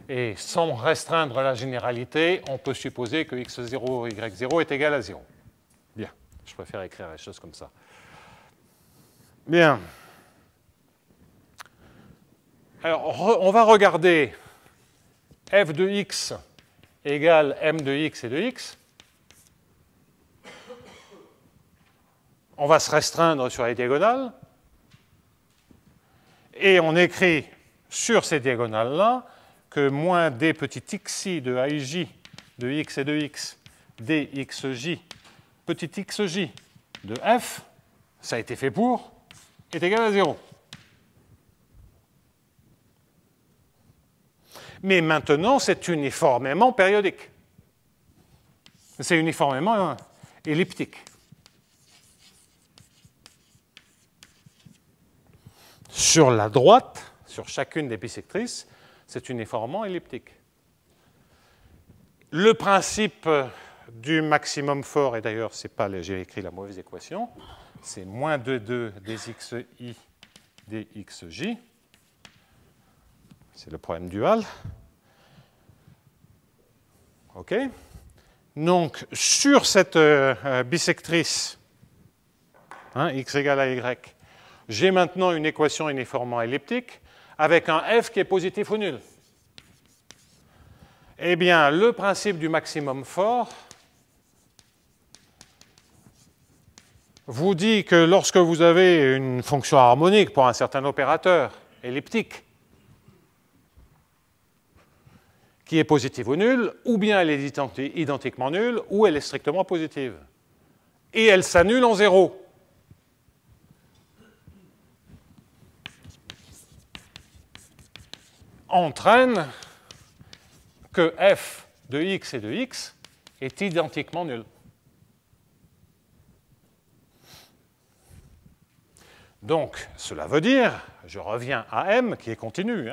Et sans restreindre la généralité, on peut supposer que x0, y0 est égal à 0. Bien, je préfère écrire les choses comme ça. Bien. Alors, on va regarder f de x égale m de x et de x. On va se restreindre sur les diagonales. Et on écrit sur ces diagonales-là que moins d petit xi de ij de x et de x dxj petit xj de f, ça a été fait pour, est égal à 0. Mais maintenant, c'est uniformément périodique. C'est uniformément elliptique. Sur la droite, sur chacune des bisectrices, c'est uniformément elliptique. Le principe du maximum fort, et d'ailleurs, j'ai écrit la mauvaise équation, c'est moins 2 dxi dxj. C'est le problème dual. OK. Donc, sur cette bisectrice, x égale à y, j'ai maintenant une équation uniformément elliptique avec un f qui est positif ou nul. Eh bien, le principe du maximum fort vous dit que lorsque vous avez une fonction harmonique pour un certain opérateur elliptique qui est positive ou nulle, ou bien elle est identiquement nulle, ou elle est strictement positive. Et elle s'annule en 0. Entraîne que f de x et de x est identiquement nul. Donc, cela veut dire, je reviens à m qui est continu,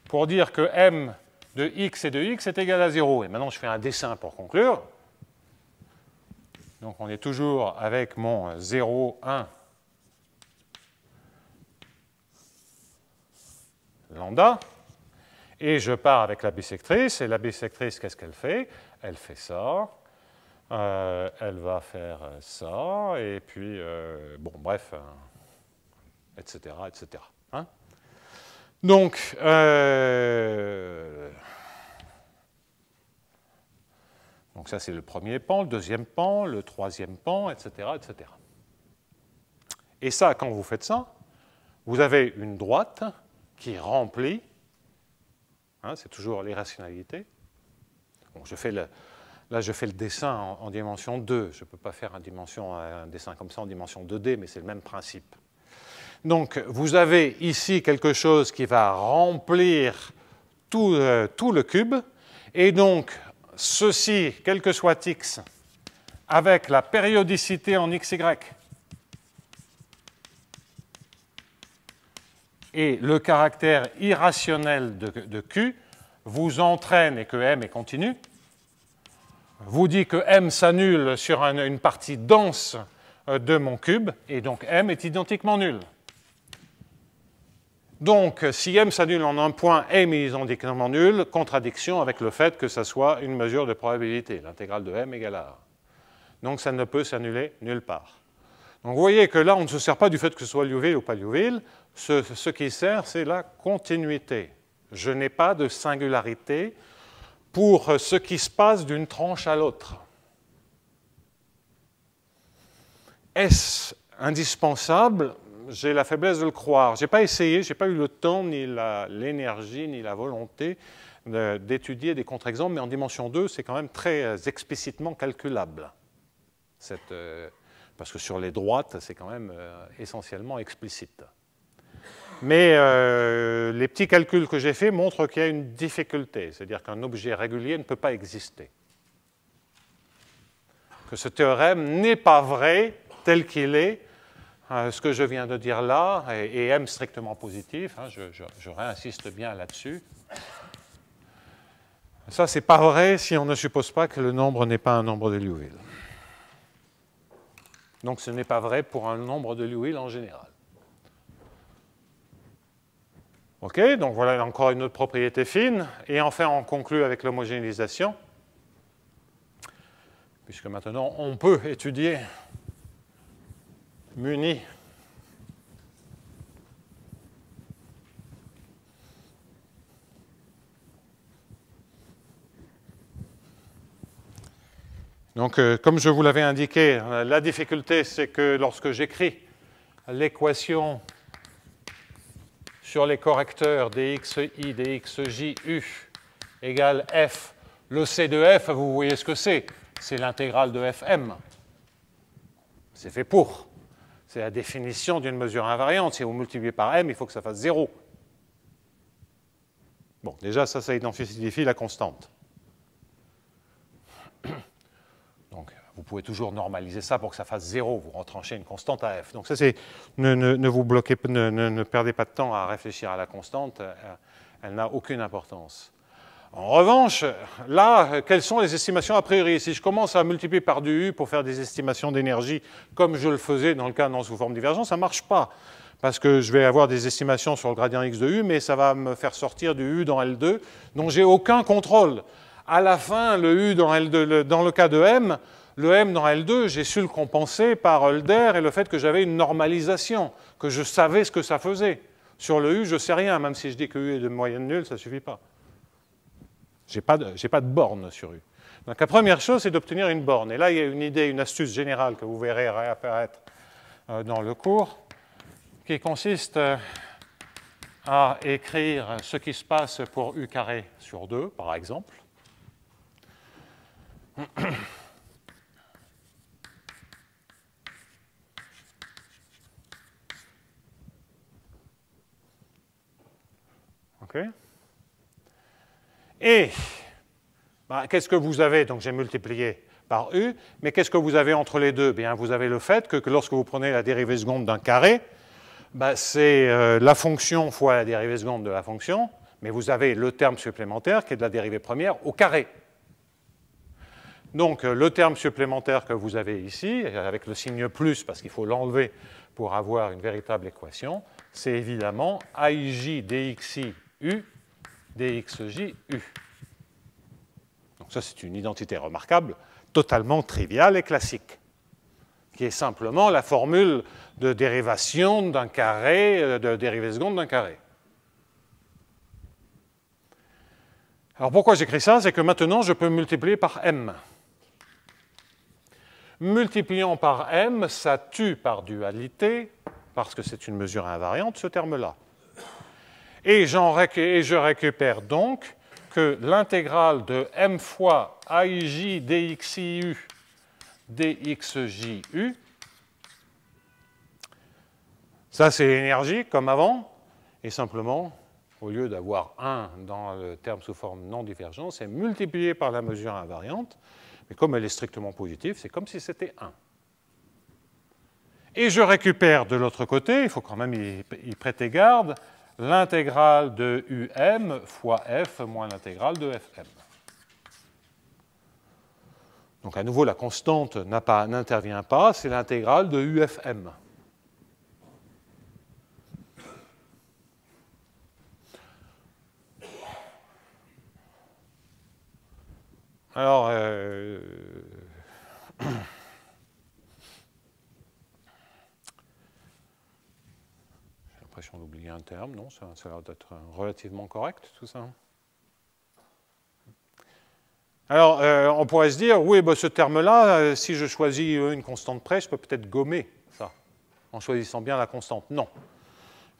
pour dire que m de x et de x est égal à 0. Et maintenant, je fais un dessin pour conclure. Donc, on est toujours avec mon 0, 1 lambda. Et je pars avec la bisectrice. Et la bisectrice, qu'est-ce qu'elle fait? Elle fait ça. Elle va faire ça. Et puis, bon, bref, etc., etc. Donc, ça, c'est le premier pan, le deuxième pan, le troisième pan, etc., etc. Et ça, quand vous faites ça, vous avez une droite qui remplit, c'est toujours l'irrationalité. Bon, là, je fais le dessin en dimension 2. Je ne peux pas faire un dessin comme ça en dimension 2D, mais c'est le même principe. Donc, vous avez ici quelque chose qui va remplir tout le cube, et donc, ceci, quel que soit x, avec la périodicité en xy, et le caractère irrationnel de q, vous entraîne, et que m est continu, vous dit que m s'annule sur une partie dense de mon cube, et donc m est identiquement nul. Donc, si m s'annule en un point, m est identiquement nul, contradiction avec le fait que ça soit une mesure de probabilité. L'intégrale de m égale à A. Donc, ça ne peut s'annuler nulle part. Donc, vous voyez que là, on ne se sert pas du fait que ce soit Liouville ou pas Liouville. Ce qui sert, c'est la continuité. Je n'ai pas de singularité pour ce qui se passe d'une tranche à l'autre. Est-ce indispensable, j'ai la faiblesse de le croire. Je n'ai pas essayé, je n'ai pas eu le temps, ni l'énergie, ni la volonté d'étudier des contre-exemples, mais en dimension 2, c'est quand même très explicitement calculable. Parce que sur les droites, c'est quand même essentiellement explicite. Mais les petits calculs que j'ai faits montrent qu'il y a une difficulté, c'est-à-dire qu'un objet régulier ne peut pas exister. Que ce théorème n'est pas vrai tel qu'il est, ce que je viens de dire là, et M strictement positif, hein, je réinsiste bien là-dessus. Ça, c'est pas vrai si on ne suppose pas que le nombre n'est pas un nombre de Liouville. Donc ce n'est pas vrai pour un nombre de Liouville en général. OK, donc voilà encore une autre propriété fine. Et enfin, on conclut avec l'homogénéisation, puisque maintenant, on peut étudier muni donc, comme je vous l'avais indiqué, la difficulté, c'est que lorsque j'écris l'équation sur les correcteurs dxi, dxj, u égale f, le c de f, vous voyez ce que c'est. C'est l'intégrale de fm. C'est fait pour. C'est la définition d'une mesure invariante. Si vous multipliez par m, il faut que ça fasse 0. Bon, déjà, ça identifie la constante. Donc, vous pouvez toujours normaliser ça pour que ça fasse 0. Vous retranchez une constante à f. Donc, ça, c'est. Ne vous bloquez, ne perdez pas de temps à réfléchir à la constante. Elle n'a aucune importance. En revanche, là, quelles sont les estimations a priori? Si je commence à multiplier par du U pour faire des estimations d'énergie, comme je le faisais dans le cas non sous forme divergente, ça ne marche pas. Parce que je vais avoir des estimations sur le gradient X de U, mais ça va me faire sortir du U dans L2, dont j'ai aucun contrôle. À la fin, le U dans L2, dans le cas de M, le M dans L2, j'ai su le compenser par Hölder et le fait que j'avais une normalisation, que je savais ce que ça faisait. Sur le U, je ne sais rien, même si je dis que U est de moyenne nulle, ça ne suffit pas. Je n'ai pas de borne sur U. Donc la première chose, c'est d'obtenir une borne. Et là, il y a une idée, une astuce générale que vous verrez réapparaître dans le cours, qui consiste à écrire ce qui se passe pour U carré sur 2, par exemple. OK. Et qu'est-ce que vous avez? Donc j'ai multiplié par U, mais qu'est-ce que vous avez entre les deux? Bien, vous avez le fait que lorsque vous prenez la dérivée seconde d'un carré, c'est la fonction fois la dérivée seconde de la fonction, mais vous avez le terme supplémentaire qui est de la dérivée première au carré. Donc le terme supplémentaire que vous avez ici, avec le signe plus, parce qu'il faut l'enlever pour avoir une véritable équation, c'est évidemment aij dxi u dxj u. Donc ça, c'est une identité remarquable, totalement triviale et classique, qui est simplement la formule de dérivation d'un carré, de dérivée seconde d'un carré. Alors pourquoi j'écris ça? C'est que maintenant, je peux multiplier par m. Multipliant par m, ça tue par dualité, parce que c'est une mesure invariante, ce terme-là. Et je récupère donc que l'intégrale de m fois aij dxiu dxju, ça c'est l'énergie comme avant, et simplement, au lieu d'avoir 1 dans le terme sous forme non divergente, c'est multiplié par la mesure invariante, mais comme elle est strictement positive, c'est comme si c'était 1. Et je récupère de l'autre côté, il faut quand même y prêter garde, l'intégrale de um fois f moins l'intégrale de fm. Donc à nouveau, la constante n'intervient pas, c'est l'intégrale de ufm. Alors, j'ai l'impression d'oublier un terme, non? Ça a l'air d'être relativement correct, tout ça. Alors, on pourrait se dire, oui, ce terme-là, si je choisis une constante près, je peux peut-être gommer ça. en choisissant bien la constante. Non.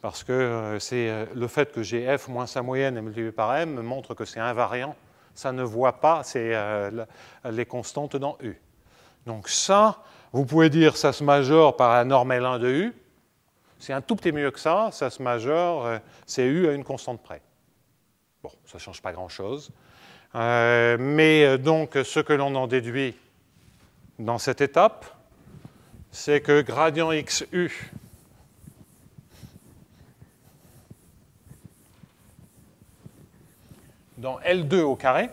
Parce que c'est le fait que j'ai f moins sa moyenne et multiplié par m me montre que c'est invariant. Ça ne voit pas les constantes dans U. Donc ça, vous pouvez dire ça se majore par la norme L1 de U. C'est un tout petit mieux que ça se majore, c'est U à une constante près. Bon, ça ne change pas grand-chose. Mais donc, ce que l'on en déduit dans cette étape, c'est que gradient XU dans L2 au carré,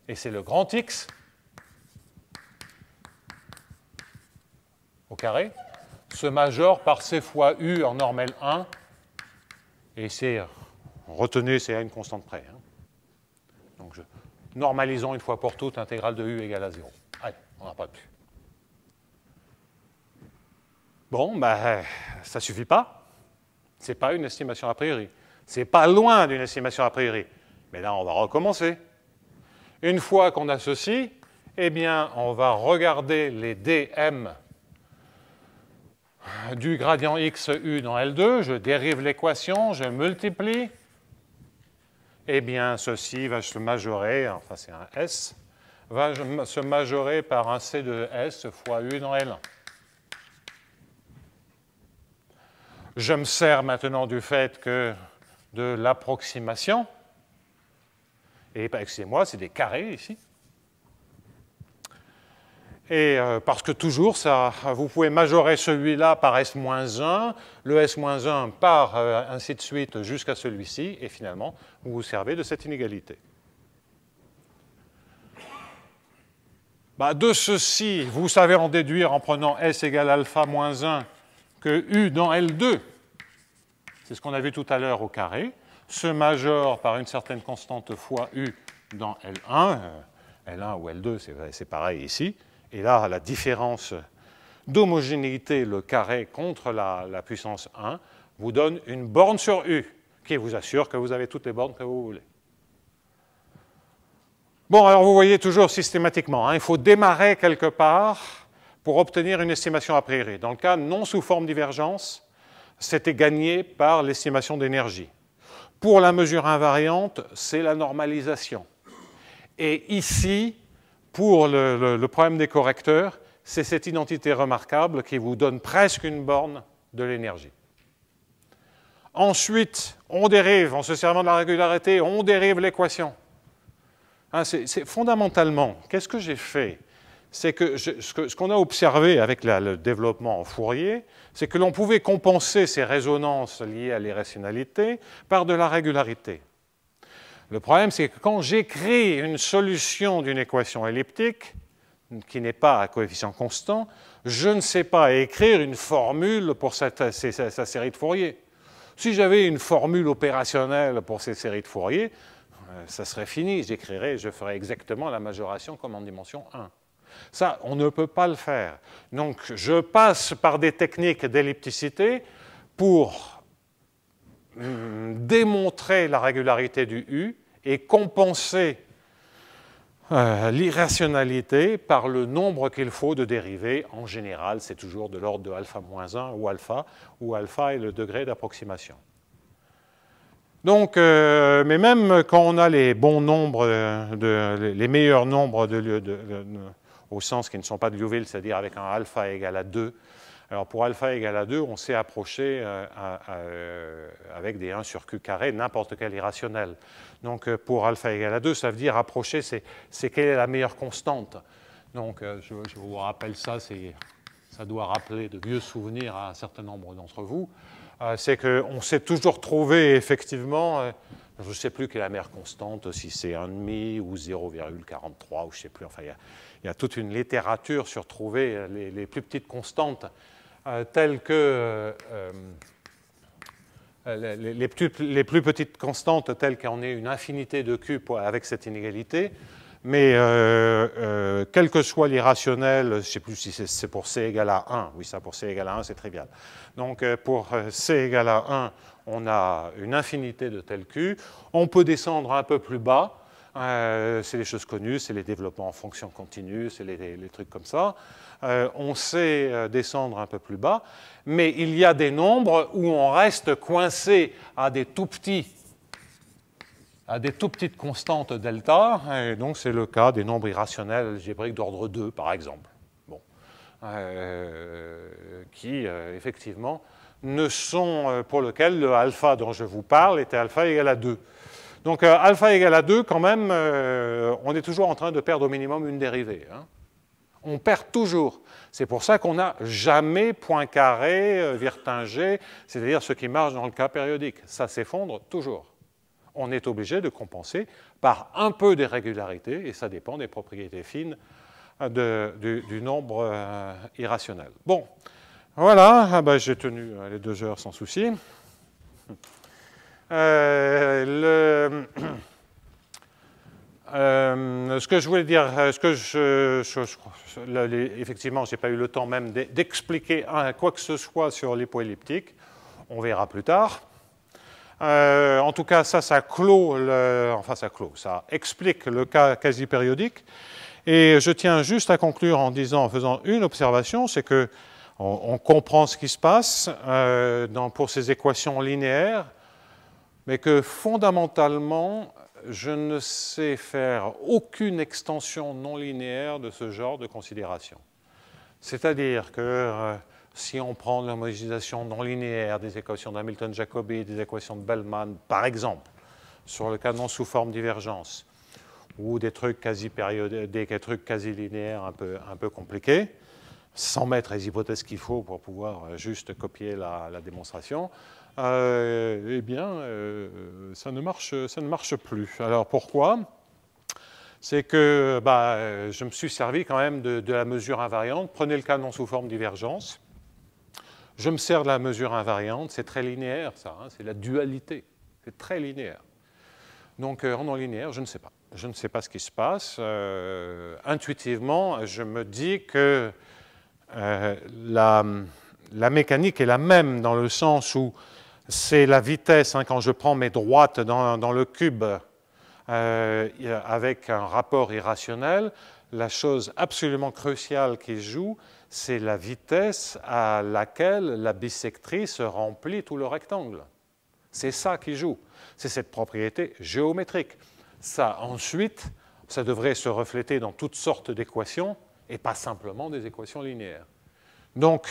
et c'est le grand X au carré, se majore par C fois U en norme L1, et c'est, retenez, c'est à une constante près. Hein. Donc, normalisons une fois pour toutes, l'intégrale de U égale à 0. Allez, on n'a pas plus. Bon, ben, ça ne suffit pas. Ce n'est pas une estimation a priori. C'est pas loin d'une estimation a priori. Mais là, on va recommencer. Une fois qu'on a ceci, eh bien, on va regarder les dm du gradient XU dans L2. Je dérive l'équation, je multiplie. Eh bien, ceci va se majorer, enfin c'est un S, va se majorer par un C de S fois U dans L1. Je me sers maintenant du fait que de l'approximation, et excusez-moi, c'est des carrés ici. Et parce que toujours, ça, vous pouvez majorer celui-là par S-1, le S-1 par ainsi de suite jusqu'à celui-ci, et finalement, vous vous servez de cette inégalité. Bah, de ceci, vous savez en déduire en prenant S égale alpha moins 1 que U dans L2, c'est ce qu'on a vu tout à l'heure au carré, se majore par une certaine constante fois U dans L1, L1 ou L2, c'est pareil ici. Et là, la différence d'homogénéité, le carré contre la puissance 1, vous donne une borne sur U, qui vous assure que vous avez toutes les bornes que vous voulez. Bon, alors vous voyez toujours systématiquement, hein, il faut démarrer quelque part pour obtenir une estimation a priori. Dans le cas non sous forme divergence, c'était gagné par l'estimation d'énergie. Pour la mesure invariante, c'est la normalisation. Et ici, pour le problème des correcteurs, c'est cette identité remarquable qui vous donne presque une borne de l'énergie. Ensuite, on dérive, en se servant de la régularité, on dérive l'équation. Hein, c'est fondamentalement, qu'est-ce que j'ai fait? C'est que ce qu'on a observé avec le développement en Fourier, c'est que l'on pouvait compenser ces résonances liées à l'irrationalité par de la régularité. Le problème, c'est que quand j'écris une solution d'une équation elliptique, qui n'est pas à coefficient constant, je ne sais pas écrire une formule pour sa série de Fourier. Si j'avais une formule opérationnelle pour ces séries de Fourier, ça serait fini, je ferais exactement la majoration comme en dimension 1. Ça, on ne peut pas le faire. Donc, je passe par des techniques d'ellipticité pour démontrer la régularité du U et compenser l'irrationalité par le nombre qu'il faut de dérivés. En général, c'est toujours de l'ordre de alpha moins 1 où alpha est le degré d'approximation. Donc, mais même quand on a les bons nombres, les meilleurs nombres au sens qui ne sont pas de Liouville, c'est-à-dire avec un alpha égal à 2, alors pour alpha égal à 2, on s'est approché avec des 1 sur Q carré, n'importe quel irrationnel. Donc pour alpha égal à 2, ça veut dire approcher, c'est quelle est la meilleure constante. Donc je vous rappelle ça, ça doit rappeler de vieux souvenirs à un certain nombre d'entre vous. C'est qu'on s'est toujours trouvé effectivement, je ne sais plus quelle est la meilleure constante, si c'est 1,5 ou 0,43 ou je ne sais plus, enfin il y a toute une littérature sur trouver les plus petites constantes telles que les plus petites constantes telles qu'on ait une infinité de Q avec cette inégalité, mais quel que soit l'irrationnel, je ne sais plus si c'est pour C égale à 1, oui ça pour C égale à 1 c'est trivial. Donc pour C égale à 1, on a une infinité de tels Q, on peut descendre un peu plus bas, c'est les choses connues, c'est les développements en fonction continue, c'est les trucs comme ça. On sait descendre un peu plus bas, mais il y a des nombres où on reste coincé à des tout petites constantes delta, et donc c'est le cas des nombres irrationnels algébriques d'ordre 2, par exemple, bon. Qui, effectivement, ne sont, pour lequel le alpha dont je vous parle était alpha égale à 2. Donc alpha égale à 2, quand même, on est toujours en train de perdre au minimum une dérivée. Hein. On perd toujours. C'est pour ça qu'on n'a jamais Poincaré, Wirtinger, c'est-à-dire ce qui marche dans le cas périodique. Ça s'effondre toujours. On est obligé de compenser par un peu d'irrégularité, et ça dépend des propriétés fines du nombre irrationnel. Bon, voilà, ben, j'ai tenu les 2 heures sans souci. Ce que je voulais dire, effectivement, je n'ai pas eu le temps même d'expliquer quoi que ce soit sur l'hypoelliptique. On verra plus tard. En tout cas, ça clôt, ça explique le cas quasi-périodique. Et je tiens juste à conclure en faisant une observation, c'est que on comprend ce qui se passe pour ces équations linéaires, mais que fondamentalement, je ne sais faire aucune extension non linéaire de ce genre de considération. C'est-à-dire que si on prend l'homogénéisation non linéaire des équations d'Hamilton-Jacobi, des équations de Bellman, par exemple, sur le canon sous forme divergence, ou des trucs quasi linéaires un peu compliqués, sans mettre les hypothèses qu'il faut pour pouvoir juste copier la démonstration, eh bien, ça ne marche plus. Alors pourquoi? C'est que je me suis servi quand même de la mesure invariante. Prenez le canon sous forme divergence. Je me sers de la mesure invariante. C'est très linéaire, ça. Hein, c'est la dualité. C'est très linéaire. Donc, en non linéaire, je ne sais pas. Je ne sais pas ce qui se passe. Intuitivement, je me dis que la mécanique est la même dans le sens où c'est la vitesse, hein, quand je prends mes droites dans le cube avec un rapport irrationnel, la chose absolument cruciale qui joue, c'est la vitesse à laquelle la bissectrice remplit tout le rectangle. C'est ça qui joue. C'est cette propriété géométrique. Ça, ensuite, ça devrait se refléter dans toutes sortes d'équations et pas simplement des équations linéaires. Donc,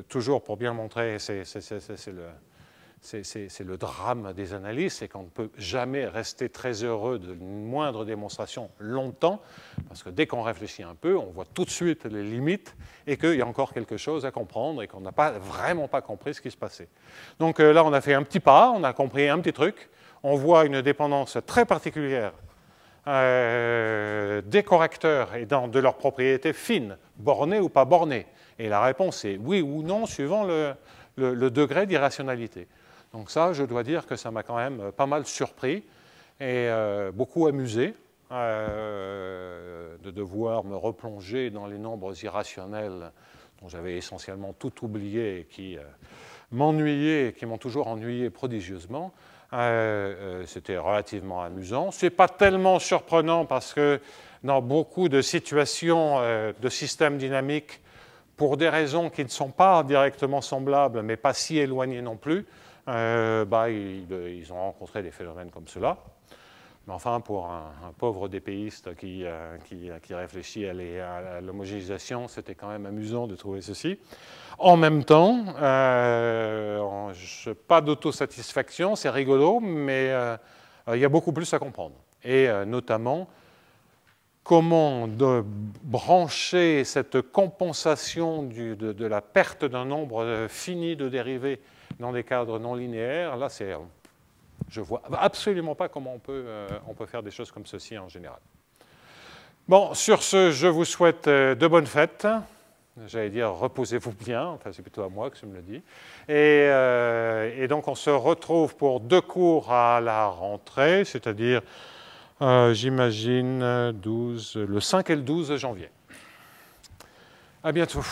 toujours pour bien montrer, c'est le drame des analyses, c'est qu'on ne peut jamais rester très heureux d'une moindre démonstration longtemps, parce que dès qu'on réfléchit un peu, on voit tout de suite les limites et qu'il y a encore quelque chose à comprendre et qu'on n'a vraiment pas compris ce qui se passait. Donc là, on a fait un petit pas, on a compris un petit truc, on voit une dépendance très particulière des correcteurs et de leurs propriétés fines, bornées ou pas bornées. Et la réponse est oui ou non, suivant le degré d'irrationalité. Donc ça, je dois dire que ça m'a quand même pas mal surpris et beaucoup amusé de devoir me replonger dans les nombres irrationnels dont j'avais essentiellement tout oublié et qui m'ennuyaient et qui m'ont toujours ennuyé prodigieusement. C'était relativement amusant. Ce n'est pas tellement surprenant parce que dans beaucoup de situations de systèmes dynamiques, pour des raisons qui ne sont pas directement semblables, mais pas si éloignées non plus, ils ont rencontré des phénomènes comme cela. Mais enfin, pour un pauvre dépéiste qui réfléchit à l'homogénéisation, c'était quand même amusant de trouver ceci. En même temps, pas d'autosatisfaction, c'est rigolo, mais il y a beaucoup plus à comprendre. Et notamment, comment brancher cette compensation de la perte d'un nombre fini de dérivés dans des cadres non linéaires. Là, je ne vois absolument pas comment on peut faire des choses comme ceci en général. Bon, sur ce, je vous souhaite de bonnes fêtes. J'allais dire, reposez-vous bien, enfin c'est plutôt à moi que je me le dis. Et donc on se retrouve pour 2 cours à la rentrée, c'est-à-dire, j'imagine, le 5 et le 12 janvier. À bientôt.